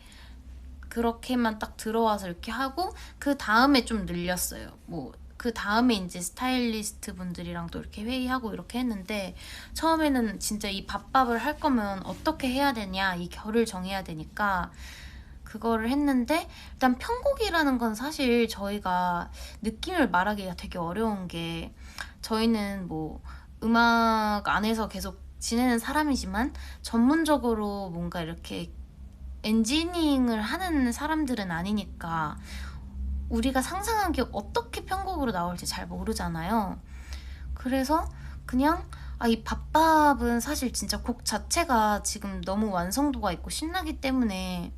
[SPEAKER 1] 그렇게만 딱 들어와서 이렇게 하고 그 다음에 좀 늘렸어요. 뭐 그 다음에 이제 스타일리스트 분들이랑 또 이렇게 회의하고 이렇게 했는데 처음에는 진짜 이 밥밥을 할 거면 어떻게 해야 되냐 이 결을 정해야 되니까 그거를 했는데 일단 편곡이라는 건 사실 저희가 느낌을 말하기가 되게 어려운 게 저희는 뭐 음악 안에서 계속 지내는 사람이지만 전문적으로 뭔가 이렇게 엔지니어링을 하는 사람들은 아니니까 우리가 상상한 게 어떻게 편곡으로 나올지 잘 모르잖아요. 그래서 그냥 이 밥밥은 사실 진짜 곡 자체가 지금 너무 완성도가 있고 신나기 때문에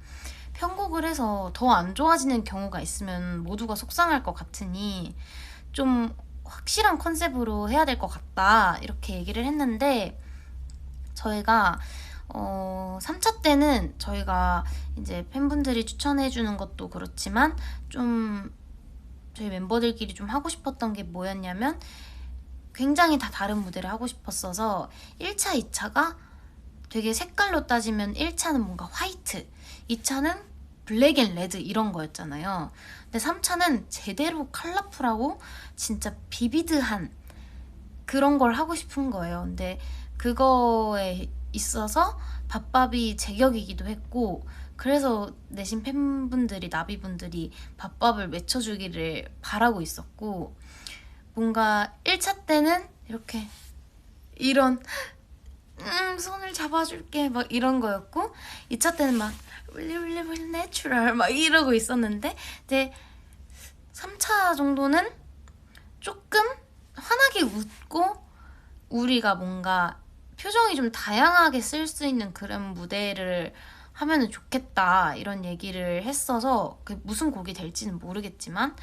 [SPEAKER 1] 편곡을 해서 더 안 좋아지는 경우가 있으면 모두가 속상할 것 같으니 좀 확실한 컨셉으로 해야 될 것 같다 이렇게 얘기를 했는데, 저희가 3차 때는 저희가 이제 팬분들이 추천해주는 것도 그렇지만 좀 저희 멤버들끼리 좀 하고 싶었던 게 뭐였냐면, 굉장히 다 다른 무대를 하고 싶었어서 1차, 2차가 되게 색깔로 따지면 1차는 뭔가 화이트, 2차는 블랙 앤 레드 이런 거였잖아요. 근데 3차는 제대로 컬러풀하고 진짜 비비드한 그런 걸 하고 싶은 거예요. 근데 그거에 있어서 밥밥이 제격이기도 했고, 그래서 내신 팬분들이, 나비분들이 밥밥을 외쳐주기를 바라고 있었고, 뭔가 1차 때는 이렇게 이런 손을 잡아줄게 막 이런 거였고, 2차 때는 막 really natural 막 이러고 있었는데, 이제 3차 정도는 조금 환하게 웃고 우리가 뭔가 표정이 좀 다양하게 쓸 수 있는 그런 무대를 하면은 좋겠다 이런 얘기를 했어서, 그 무슨 곡이 될지는 모르겠지만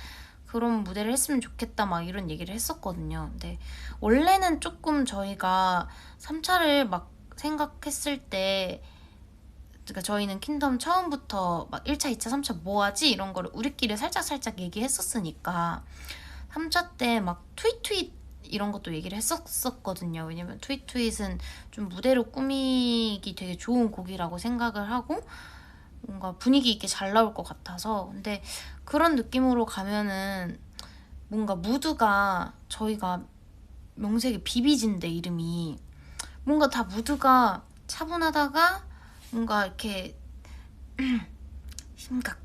[SPEAKER 1] 그런 무대를 했으면 좋겠다 막 이런 얘기를 했었거든요. 근데 원래는 조금 저희가 3차를 막 생각했을 때, 그러니까 저희는 킹덤 처음부터 막 1차, 2차, 3차 뭐 하지? 이런 거를 우리끼리 살짝 얘기했었으니까 3차 때 막 트윗 이런 것도 얘기를 했었거든요. 왜냐면 트윗은 좀 무대로 꾸미기 되게 좋은 곡이라고 생각을 하고 뭔가 분위기 있게 잘 나올 것 같아서. 근데 그런 느낌으로 가면은 뭔가 무드가, 저희가 명색이 비비진데 이름이 뭔가 다 무드가 차분하다가 뭔가 이렇게 심각,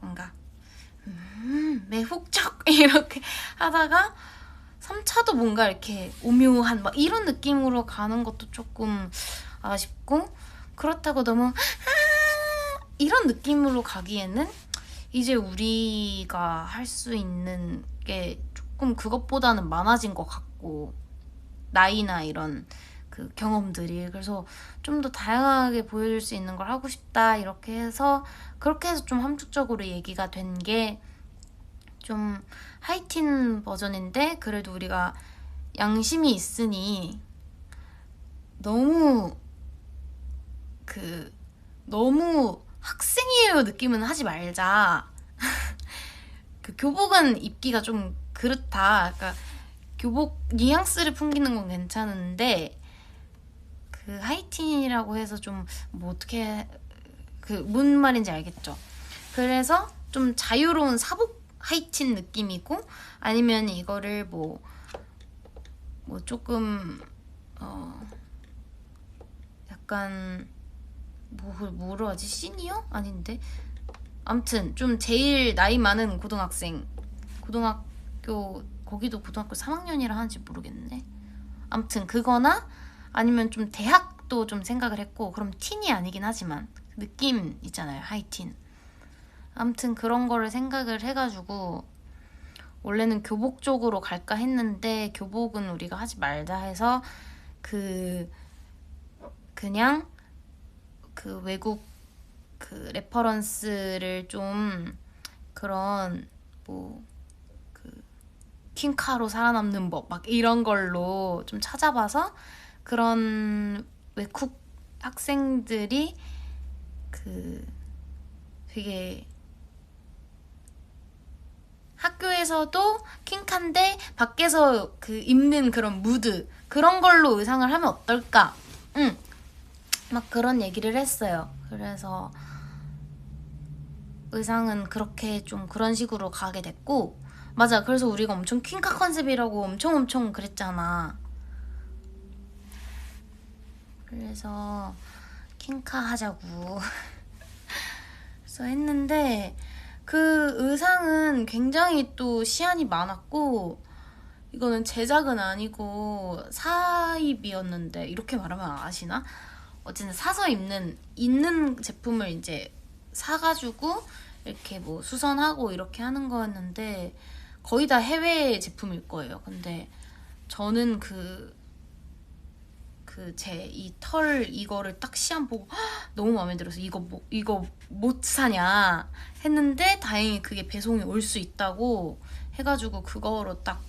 [SPEAKER 1] 뭔가 매혹적 이렇게 하다가 3차도 뭔가 이렇게 오묘한 막 이런 느낌으로 가는 것도 조금 아쉽고, 그렇다고 너무 이런 느낌으로 가기에는 이제 우리가 할 수 있는 게 조금 그것보다는 많아진 것 같고, 나이나 이런 그 경험들이. 그래서 좀 더 다양하게 보여줄 수 있는 걸 하고 싶다 이렇게 해서, 그렇게 해서 좀 함축적으로 얘기가 된 게 좀 하이틴 버전인데, 그래도 우리가 양심이 있으니 너무 너무 학생이에요 느낌은 하지 말자. 그 교복은 입기가 좀 그렇다. 그러니까 교복 뉘앙스를 풍기는 건 괜찮은데 그 하이틴이라고 해서 좀 뭐 어떻게, 그 뭔 말인지 알겠죠? 그래서 좀 자유로운 사복 하이틴 느낌이고, 아니면 이거를 뭐 조금 약간 뭐로 하지? 시니어? 아닌데? 암튼 좀 제일 나이 많은 고등학교, 거기도 고등학교 3학년이라 하는지 모르겠네. 암튼 그거나 아니면 좀 대학도 좀 생각을 했고, 그럼 틴이 아니긴 하지만 느낌 있잖아요, 하이틴. 암튼 그런 거를 생각을 해가지고 원래는 교복 쪽으로 갈까 했는데, 교복은 우리가 하지 말자 해서 그냥 그 외국 그 레퍼런스를 좀, 그런 퀸카로 살아남는 법 막 이런 걸로 좀 찾아봐서, 그런 외국 학생들이 되게 학교에서도 킹카인데 밖에서 입는 그런 무드, 그런 걸로 의상을 하면 어떨까? 막 그런 얘기를 했어요. 그래서 의상은 그렇게 좀 그런 식으로 가게 됐고, 맞아. 그래서 우리가 엄청 퀸카 컨셉이라고 엄청 그랬잖아. 그래서 퀸카 하자고 그래서 했는데, 그 의상은 굉장히 또 시안이 많았고, 이거는 제작은 아니고 사입이었는데, 이렇게 말하면 아시나? 어쨌든 사서 입는 제품을 이제 사가지고 이렇게 뭐 수선하고 이렇게 하는 거였는데, 거의 다 해외 제품일 거예요. 근데 저는 제 이 털 이거를 딱 시안 보고 너무 마음에 들어서 이거 못 사냐 했는데, 다행히 그게 배송이 올 수 있다고 해가지고 그거로 딱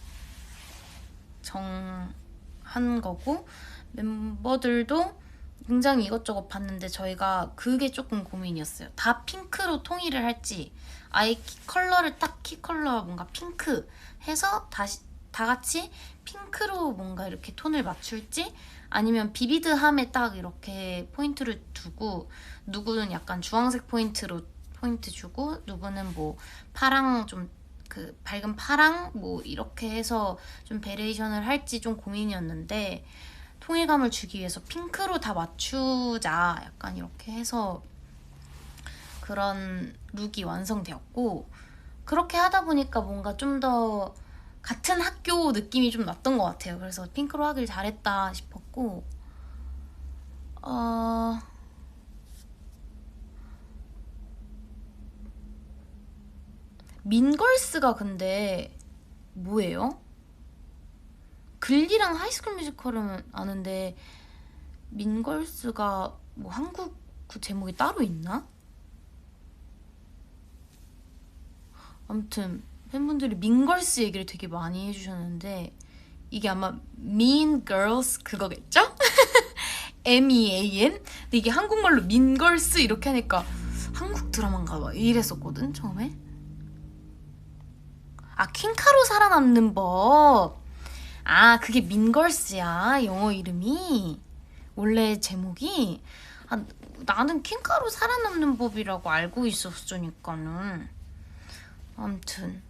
[SPEAKER 1] 정한 거고, 멤버들도 굉장히 이것저것 봤는데 저희가 그게 조금 고민이었어요. 다 핑크로 통일을 할지, 아예 컬러를 딱 키 컬러 뭔가 핑크 해서 다시 다 같이 핑크로 뭔가 이렇게 톤을 맞출지, 아니면 비비드함에 딱 이렇게 포인트를 두고 누구는 약간 주황색 포인트로 포인트 주고 누구는 뭐 파랑 좀 그 밝은 파랑 뭐 이렇게 해서 좀 베리에이션을 할지 좀 고민이었는데, 통일감을 주기 위해서 핑크로 다 맞추자 약간 이렇게 해서 그런 룩이 완성되었고, 그렇게 하다 보니까 뭔가 좀 더 같은 학교 느낌이 좀 났던 것 같아요. 그래서 핑크로 하길 잘했다 싶었고, 민걸스가 근데 뭐예요? 글리랑 하이스쿨 뮤지컬은 아는데 민걸스가 뭐 한국 그 제목이 따로 있나? 아무튼 팬분들이 민걸스 얘기를 되게 많이 해주셨는데 이게 아마 Mean Girls 그거겠죠? MEAN? 근데 이게 한국말로 민걸스 이렇게 하니까 한국 드라마인가 봐 이랬었거든 처음에. 아, 퀸카로 살아남는 법. 아, 그게 민걸스야 영어 이름이. 원래 제목이. 아, 나는 퀸카로 살아남는 법이라고 알고 있었으니까는. 아무튼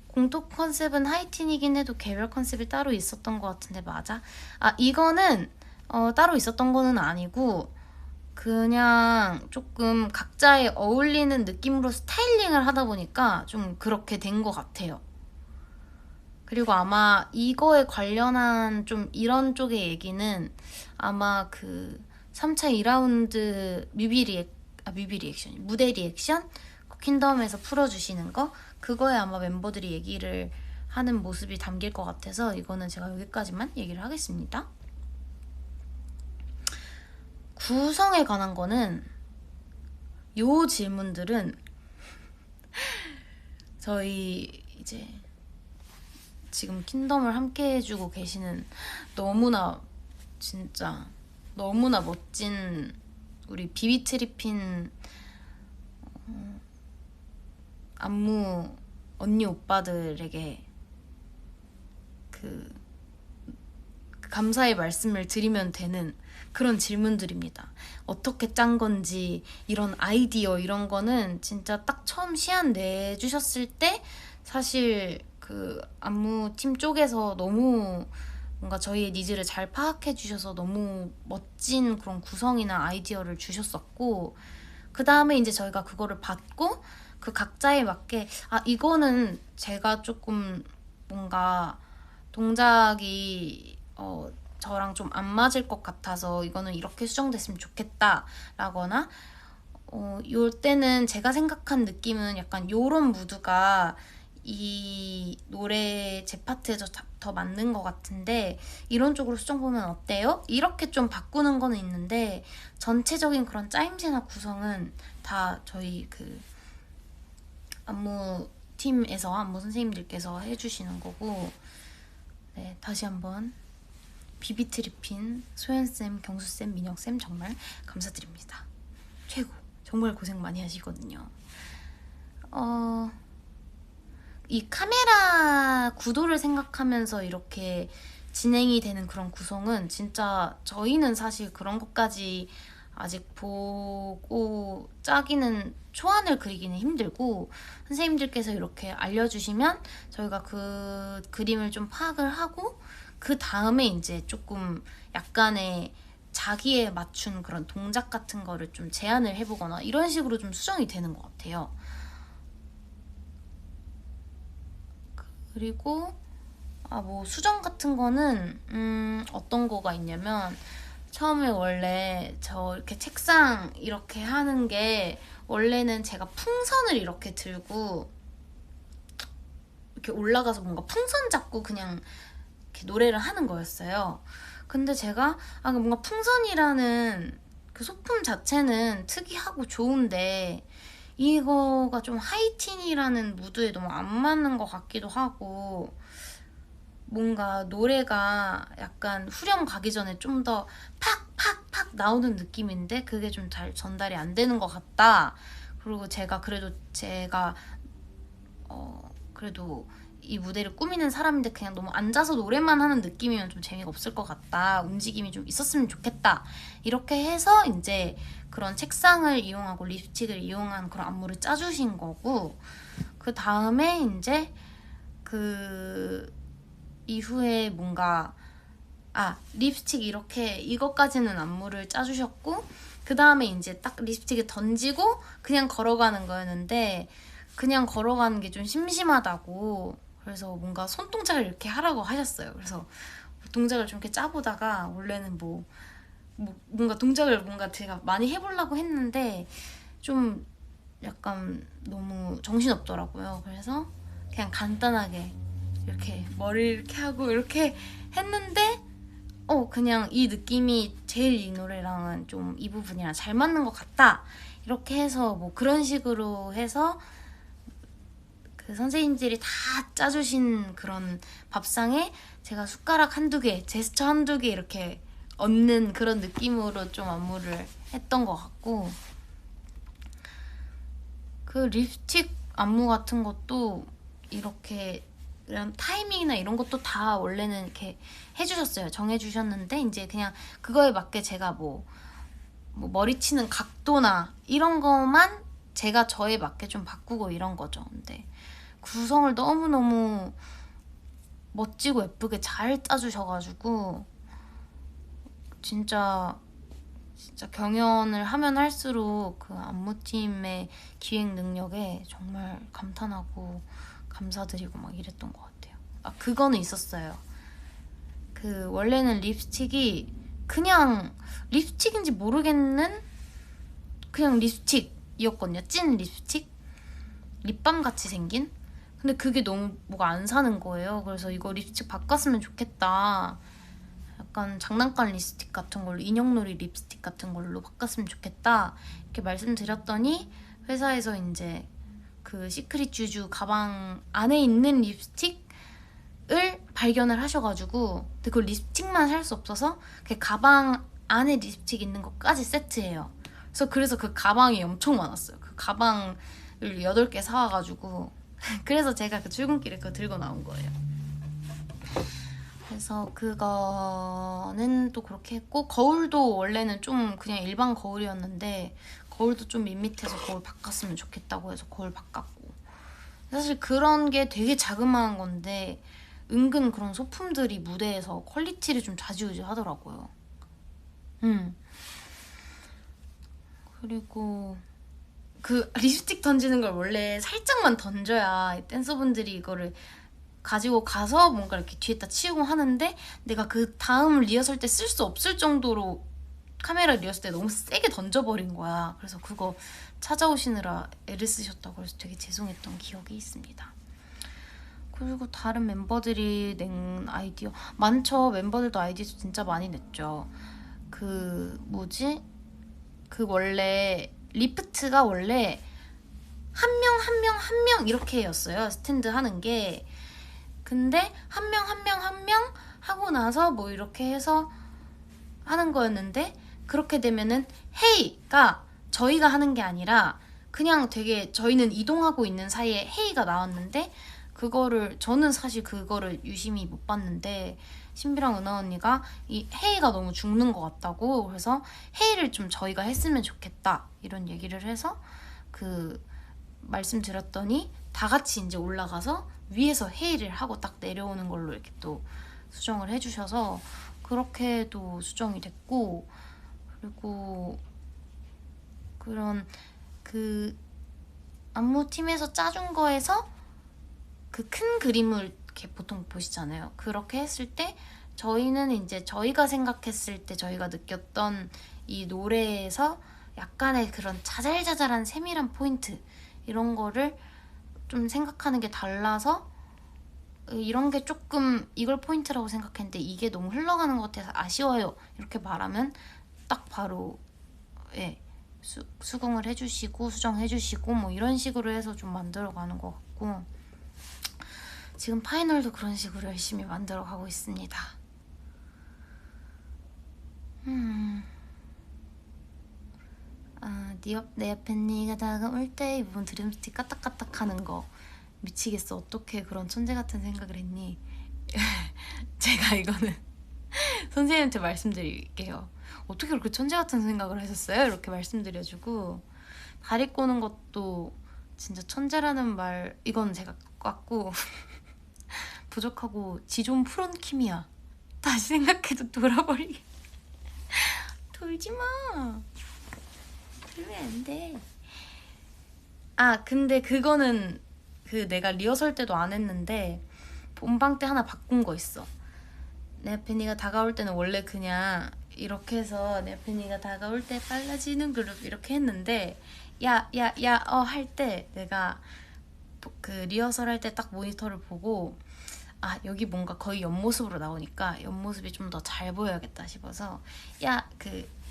[SPEAKER 1] 공통 컨셉은 하이틴이긴 해도 개별 컨셉이 따로 있었던 것 같은데 맞아? 아, 이거는 따로 있었던 거는 아니고 그냥 조금 각자에 어울리는 느낌으로 스타일링을 하다 보니까 좀 그렇게 된 것 같아요. 그리고 아마 이거에 관련한 좀 이런 쪽의 얘기는 아마 그 3차 2라운드 뮤비 리액션이 무대 리액션? 그 퀸덤에서 풀어주시는 거? 그거에 아마 멤버들이 얘기를 하는 모습이 담길 것 같아서 이거는 제가 여기까지만 얘기를 하겠습니다. 구성에 관한 거는 요 질문들은 저희 이제 지금 킹덤을 함께 해주고 계시는 너무나 진짜 너무나 멋진 우리 비비트리핀 안무 언니 오빠들에게 그 감사의 말씀을 드리면 되는 그런 질문들입니다. 어떻게 짠 건지 이런 아이디어 이런 거는 진짜 딱 처음 시안 내주셨을 때 사실 그 안무팀 쪽에서 너무 뭔가 저희의 니즈를 잘 파악해 주셔서 너무 멋진 그런 구성이나 아이디어를 주셨었고, 그 다음에 이제 저희가 그거를 받고 그 각자에 맞게 아 이거는 제가 조금 뭔가 동작이 저랑 좀 안 맞을 것 같아서 이거는 이렇게 수정됐으면 좋겠다 라거나 요 때는 제가 생각한 느낌은 약간 요런 무드가 이 노래 제 파트에 더 맞는 것 같은데 이런 쪽으로 수정 보면 어때요? 이렇게 좀 바꾸는 거는 있는데 전체적인 그런 짜임새나 구성은 다 저희 그 안무 팀에서 안무 선생님들께서 해주시는 거고, 네, 다시 한번 비비트리핀 소연쌤, 경수쌤, 민혁쌤 정말 감사드립니다. 최고! 정말 고생 많이 하시거든요. 이 카메라 구도를 생각하면서 이렇게 진행이 되는 그런 구성은 진짜 저희는 사실 그런 것까지 아직 보고 짜기는 초안을 그리기는 힘들고 선생님들께서 이렇게 알려주시면 저희가 그 그림을 좀 파악을 하고 그 다음에 이제 조금 약간의 자기에 맞춘 그런 동작 같은 거를 좀 제안을 해보거나 이런 식으로 좀 수정이 되는 것 같아요. 그리고 뭐 수정 같은 거는 어떤 거가 있냐면 처음에 원래 저 이렇게 책상 이렇게 하는 게 원래는 제가 풍선을 이렇게 들고 이렇게 올라가서 뭔가 풍선 잡고 그냥 이렇게 노래를 하는 거였어요. 근데 제가 뭔가 풍선이라는 그 소품 자체는 특이하고 좋은데 이거가 좀 하이틴이라는 무드에 너무 안 맞는 것 같기도 하고 뭔가 노래가 약간 후렴 가기 전에 좀 더 팍팍팍 나오는 느낌인데 그게 좀 잘 전달이 안 되는 것 같다. 그리고 제가 그래도 이 무대를 꾸미는 사람인데 그냥 너무 앉아서 노래만 하는 느낌이면 좀 재미가 없을 것 같다. 움직임이 좀 있었으면 좋겠다. 이렇게 해서 이제 그런 책상을 이용하고 립스틱을 이용한 그런 안무를 짜주신 거고, 그 다음에 이제 그 이후에 뭔가 립스틱 이렇게 이것까지는 안무를 짜주셨고, 그 다음에 이제 딱 립스틱을 던지고 그냥 걸어가는 거였는데 그냥 걸어가는 게 좀 심심하다고, 그래서 뭔가 손동작을 이렇게 하라고 하셨어요. 그래서 동작을 좀 이렇게 짜보다가 원래는 뭔가 동작을 뭔가 제가 많이 해보려고 했는데 좀 약간 너무 정신없더라고요. 그래서 그냥 간단하게 이렇게 머리를 이렇게 하고 이렇게 했는데 그냥 이 느낌이 제일 이 노래랑은 좀 이 부분이랑 잘 맞는 것 같다. 이렇게 해서 뭐 그런 식으로 해서 그 선생님들이 다 짜주신 그런 밥상에 제가 숟가락 한두 개, 제스처 한두 개 이렇게 얹는 그런 느낌으로 좀 안무를 했던 것 같고, 그 립스틱 안무 같은 것도 이렇게 이런 타이밍이나 이런 것도 다 원래는 이렇게 해주셨어요. 정해주셨는데 이제 그냥 그거에 맞게 제가 뭐 머리 치는 각도나 이런 거만 제가 저에 맞게 좀 바꾸고 이런 거죠. 근데 구성을 너무너무 멋지고 예쁘게 잘 짜주셔가지고 진짜 경연을 하면 할수록 그 안무팀의 기획 능력에 정말 감탄하고 감사드리고 막 이랬던 것 같아요. 그거는 있었어요. 그 원래는 립스틱이 그냥 립스틱인지 모르겠는 그냥 립스틱이었거든요. 찐 립스틱? 립밤 같이 생긴? 근데 그게 너무 뭐가 안 사는 거예요. 그래서 이거 립스틱 바꿨으면 좋겠다. 약간 장난감 립스틱 같은 걸로, 인형놀이 립스틱 같은 걸로 바꿨으면 좋겠다. 이렇게 말씀드렸더니 회사에서 이제 그 시크릿 주주 가방 안에 있는 립스틱을 발견을 하셔가지고, 근데 그 립스틱만 살 수 없어서 그 가방 안에 립스틱 있는 것까지 세트예요. 그래서 그 가방이 엄청 많았어요. 그 가방을 8개 사와가지고 그래서 제가 그 출근길에 그거 들고 나온 거예요. 그래서 그거는 또 그렇게 했고, 거울도 원래는 좀 그냥 일반 거울이었는데 거울도 좀 밋밋해서 거울 바꿨으면 좋겠다고 해서 거울 바꿨고, 사실 그런 게 되게 자그마한 건데 은근 그런 소품들이 무대에서 퀄리티를 좀 좌지우지 하더라고요. 그리고 그 립스틱 던지는 걸 원래 살짝만 던져야 댄서분들이 이거를 가지고 가서 뭔가 이렇게 뒤에다 치우고 하는데, 내가 그 다음 리허설 때 쓸 수 없을 정도로 카메라 리허설 때 너무 세게 던져버린 거야. 그래서 그거 찾아오시느라 애를 쓰셨다고 해서 되게 죄송했던 기억이 있습니다. 그리고 다른 멤버들이 낸 아이디어 많죠. 멤버들도 아이디어 진짜 많이 냈죠. 그 원래 리프트가 원래 한 명 한 명 한 명 이렇게였어요. 스탠드 하는 게. 근데 한 명 한 명 한 명 하고 나서 뭐 이렇게 해서 하는 거였는데, 그렇게 되면은 헤이가 저희가 하는 게 아니라 그냥 되게 저희는 이동하고 있는 사이에 헤이가 나왔는데, 저는 사실 그거를 유심히 못 봤는데 신비랑 은하 언니가 이 헤이가 너무 죽는 것 같다고, 그래서 헤이를 좀 저희가 했으면 좋겠다 이런 얘기를 해서 그 말씀드렸더니 다 같이 이제 올라가서 위에서 헤이를 하고 딱 내려오는 걸로 이렇게 또 수정을 해주셔서 그렇게도 수정이 됐고, 그리고 그런 그 안무팀에서 짜준 거에서 그 큰 그림을 이렇게 보통 보시잖아요. 그렇게 했을 때 저희는 이제 저희가 생각했을 때 저희가 느꼈던 이 노래에서 약간의 그런 자잘자잘한 세밀한 포인트 이런 거를 좀 생각하는 게 달라서 이런 게 조금 이걸 포인트라고 생각했는데 이게 너무 흘러가는 것 같아서 아쉬워요. 이렇게 말하면 딱 바로 수긍을 해주시고 수정해주시고 뭐 이런 식으로 해서 좀 만들어가는 것 같고, 지금 파이널도 그런 식으로 열심히 만들어 가고 있습니다. 내 옆에 네가 다가올 때 이 부분 드림스틱 까딱까딱 하는 거 미치겠어. 어떻게 그런 천재 같은 생각을 했니? 제가 이거는 선생님한테 말씀드릴게요. 어떻게 그렇게 천재 같은 생각을 하셨어요? 이렇게 말씀드려주고, 다리 꼬는 것도 진짜 천재라는 말, 이건 제가 꿨고 부족하고 지존 프론킴이야. 다시 생각해도 돌아버리게. 돌지마. 돌면 안돼. 근데 그거는 내가 리허설 때도 안 했는데 본방 때 하나 바꾼 거 있어. 내 앞에 네가 다가올 때는 원래 그냥 이렇게 해서 내 앞에 네가 다가올 때 빨라지는 그룹 이렇게 했는데, 야 할 때 내가 리허설 할 때 딱 모니터를 보고, 여기 뭔가 거의 옆모습으로 나오니까 옆모습이 좀 더 잘 보여야겠다 싶어서,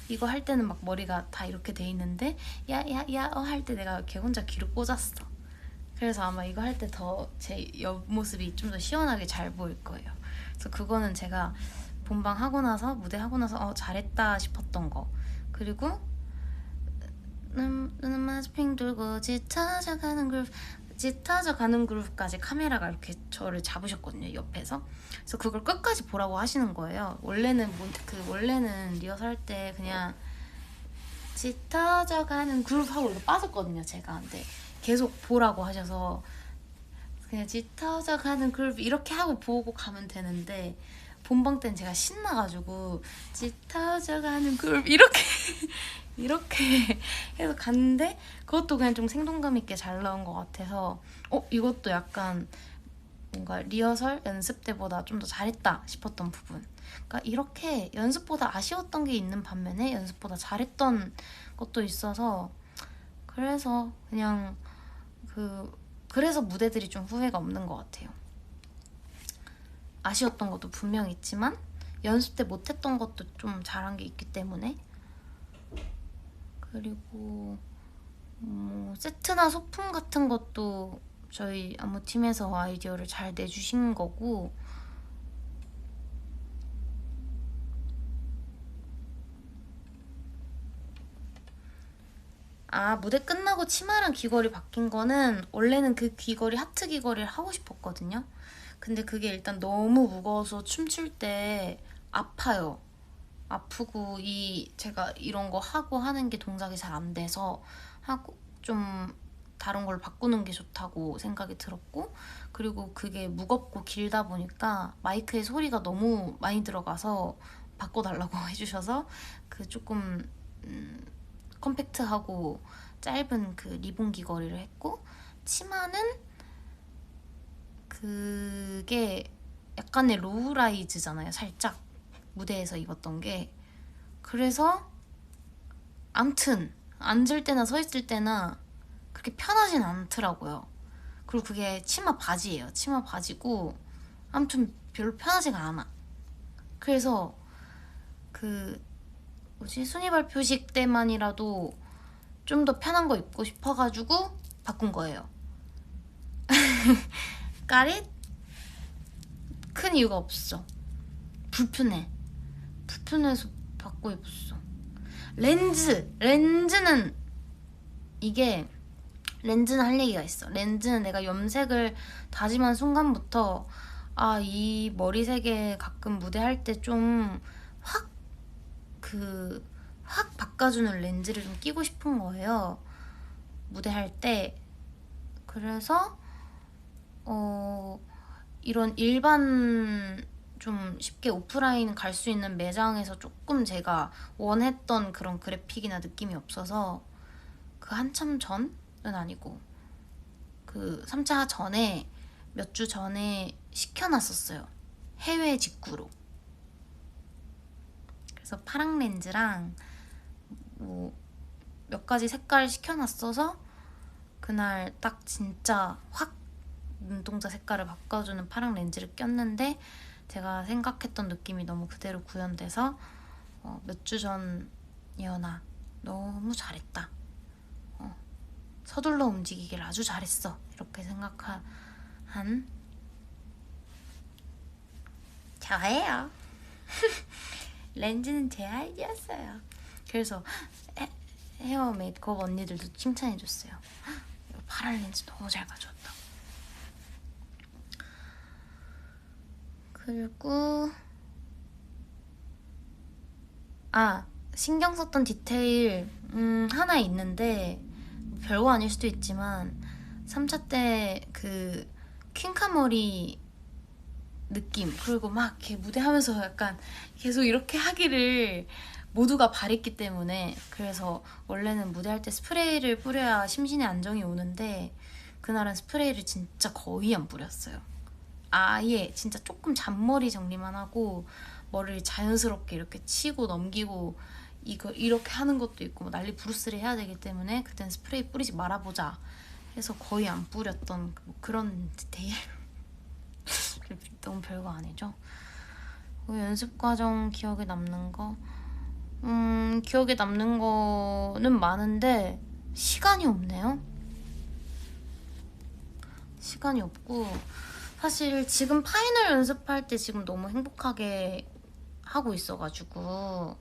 [SPEAKER 1] 이거 할 때는 막 머리가 다 이렇게 돼 있는데 할 때 내가 이렇게 혼자 귀를 꽂았어. 그래서 아마 이거 할 때 더 제 옆모습이 좀 더 시원하게 잘 보일 거예요. 그래서 그거는 제가 본방 하고 나서, 무대 하고 나서 잘했다 싶었던 거. 그리고 눈은 마스핑 돌고 짙어져가는 그룹까지 카메라가 이렇게 저를 잡으셨거든요, 옆에서. 그래서 그걸 끝까지 보라고 하시는 거예요. 원래는 리허설 할 때 그냥 짙어져가는 그룹 하고 이렇게 빠졌거든요, 제가. 근데 계속 보라고 하셔서 그냥 짙어져가는 그룹 이렇게 하고 보고 가면 되는데, 본방 때는 제가 신나가지고 짙어져가는 그룹 이렇게 이렇게 해서 갔는데, 그것도 그냥 좀 생동감 있게 잘 나온 것 같아서 이것도 약간 뭔가 리허설 연습 때보다 좀 더 잘했다 싶었던 부분. 그러니까 이렇게 연습보다 아쉬웠던 게 있는 반면에 연습보다 잘했던 것도 있어서, 그래서 그냥 그래서 무대들이 좀 후회가 없는 것 같아요. 아쉬웠던 것도 분명 있지만 연습 때 못했던 것도 좀 잘한 게 있기 때문에. 그리고 세트나 소품 같은 것도 저희 안무팀에서 아이디어를 잘 내주신 거고, 무대 끝나고 치마랑 귀걸이 바뀐 거는 원래는 그 귀걸이 하트 귀걸이를 하고 싶었거든요. 근데 그게 일단 너무 무거워서 춤출 때 아파요. 아프고 제가 이런 거 하고 하는 게 동작이 잘 안 돼서 하고 좀 다른 걸 바꾸는 게 좋다고 생각이 들었고, 그리고 그게 무겁고 길다 보니까 마이크에 소리가 너무 많이 들어가서 바꿔달라고 해주셔서 조금 컴팩트하고 짧은 리본 귀걸이를 했고, 치마는 그게 약간의 로우라이즈잖아요, 살짝. 무대에서 입었던 게. 그래서 암튼 앉을 때나 서 있을 때나 그렇게 편하진 않더라고요. 그리고 그게 치마 바지예요. 치마 바지고 아무튼 별로 편하지가 않아. 그래서 순위 발표식 때만이라도 좀 더 편한 거 입고 싶어가지고 바꾼 거예요. 까릿? 큰 이유가 없어. 불편해서 바꿔 입었어. 렌즈는 할 얘기가 있어. 렌즈는 내가 염색을 다짐한 순간부터 이 머리색에 가끔 무대할 때 좀 확 바꿔주는 렌즈를 좀 끼고 싶은 거예요, 무대할 때. 그래서 이런 일반 좀 쉽게 오프라인 갈 수 있는 매장에서 조금 제가 원했던 그런 그래픽이나 느낌이 없어서 한참 전은 아니고 3차 전에 몇 주 전에 시켜놨었어요, 해외 직구로. 그래서 파랑 렌즈랑 몇 가지 색깔 시켜놨어서 그날 딱 진짜 확 눈동자 색깔을 바꿔주는 파랑 렌즈를 꼈는데, 제가 생각했던 느낌이 너무 그대로 구현돼서 몇 주 전이어나 너무 잘했다, 서둘러 움직이길 아주 잘했어, 이렇게 생각한 저예요. 렌즈는 제 아이디어였어요. 그래서 헤어 메이크업 언니들도 칭찬해줬어요. 파란 렌즈 너무 잘 가져왔다. 그리고 신경 썼던 디테일 하나 있는데 별거 아닐 수도 있지만 3차 때 그 퀸카 머리 느낌, 그리고 막 이렇게 무대하면서 약간 계속 이렇게 하기를 모두가 바랬기 때문에, 그래서 원래는 무대할 때 스프레이를 뿌려야 심신의 안정이 오는데 그날은 스프레이를 진짜 거의 안 뿌렸어요. 아예 진짜 조금 잔머리 정리만 하고 머리를 자연스럽게 이렇게 치고 넘기고 이거 이렇게 하는 것도 있고 뭐 난리 부르스를 해야 되기 때문에 그땐 스프레이 뿌리지 말아보자 해서 거의 안 뿌렸던 뭐 그런 디테일. 너무 별거 아니죠? 연습 과정 기억에 남는 거? 기억에 남는 거는 많은데 시간이 없네요. 시간이 없고, 사실 지금 파이널 연습할 때 지금 너무 행복하게 하고 있어가지고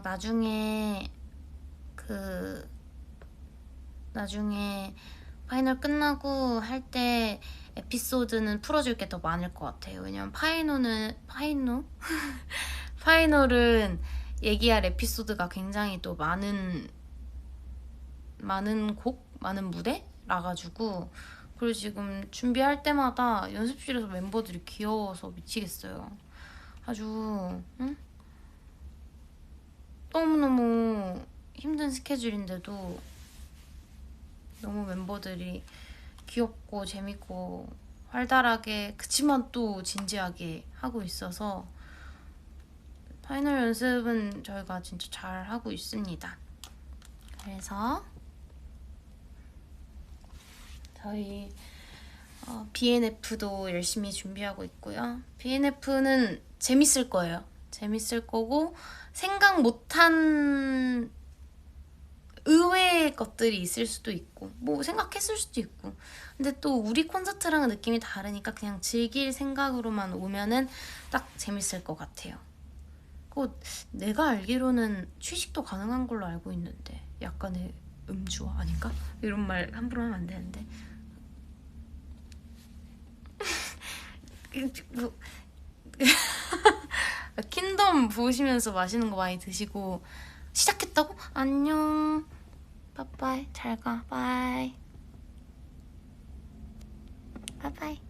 [SPEAKER 1] 나중에 파이널 끝나고 할 때 에피소드는 풀어줄 게 더 많을 것 같아요. 왜냐면 파이널은 얘기할 에피소드가 굉장히 또 많은 무대라 가지고, 그리고 지금 준비할 때마다 연습실에서 멤버들이 귀여워서 미치겠어요. 아주 너무너무 힘든 스케줄인데도 너무 멤버들이 귀엽고 재밌고 활달하게, 그치만 또 진지하게 하고 있어서 파이널 연습은 저희가 진짜 잘 하고 있습니다. 그래서 저희 BNF도 열심히 준비하고 있고요. BNF는 재밌을 거예요. 재밌을 거고, 생각 못한 의외의 것들이 있을 수도 있고 뭐 생각했을 수도 있고, 근데 또 우리 콘서트랑은 느낌이 다르니까 그냥 즐길 생각으로만 오면은 딱 재밌을 것 같아요. 내가 알기로는 취식도 가능한 걸로 알고 있는데, 약간의 음주와 아닌가? 이런 말 함부로 하면 안 되는데. 킹덤 보시면서 맛있는 거 많이 드시고. 시작했다고? 안녕. 빠빠이. 잘 가. 바이. 바이바이.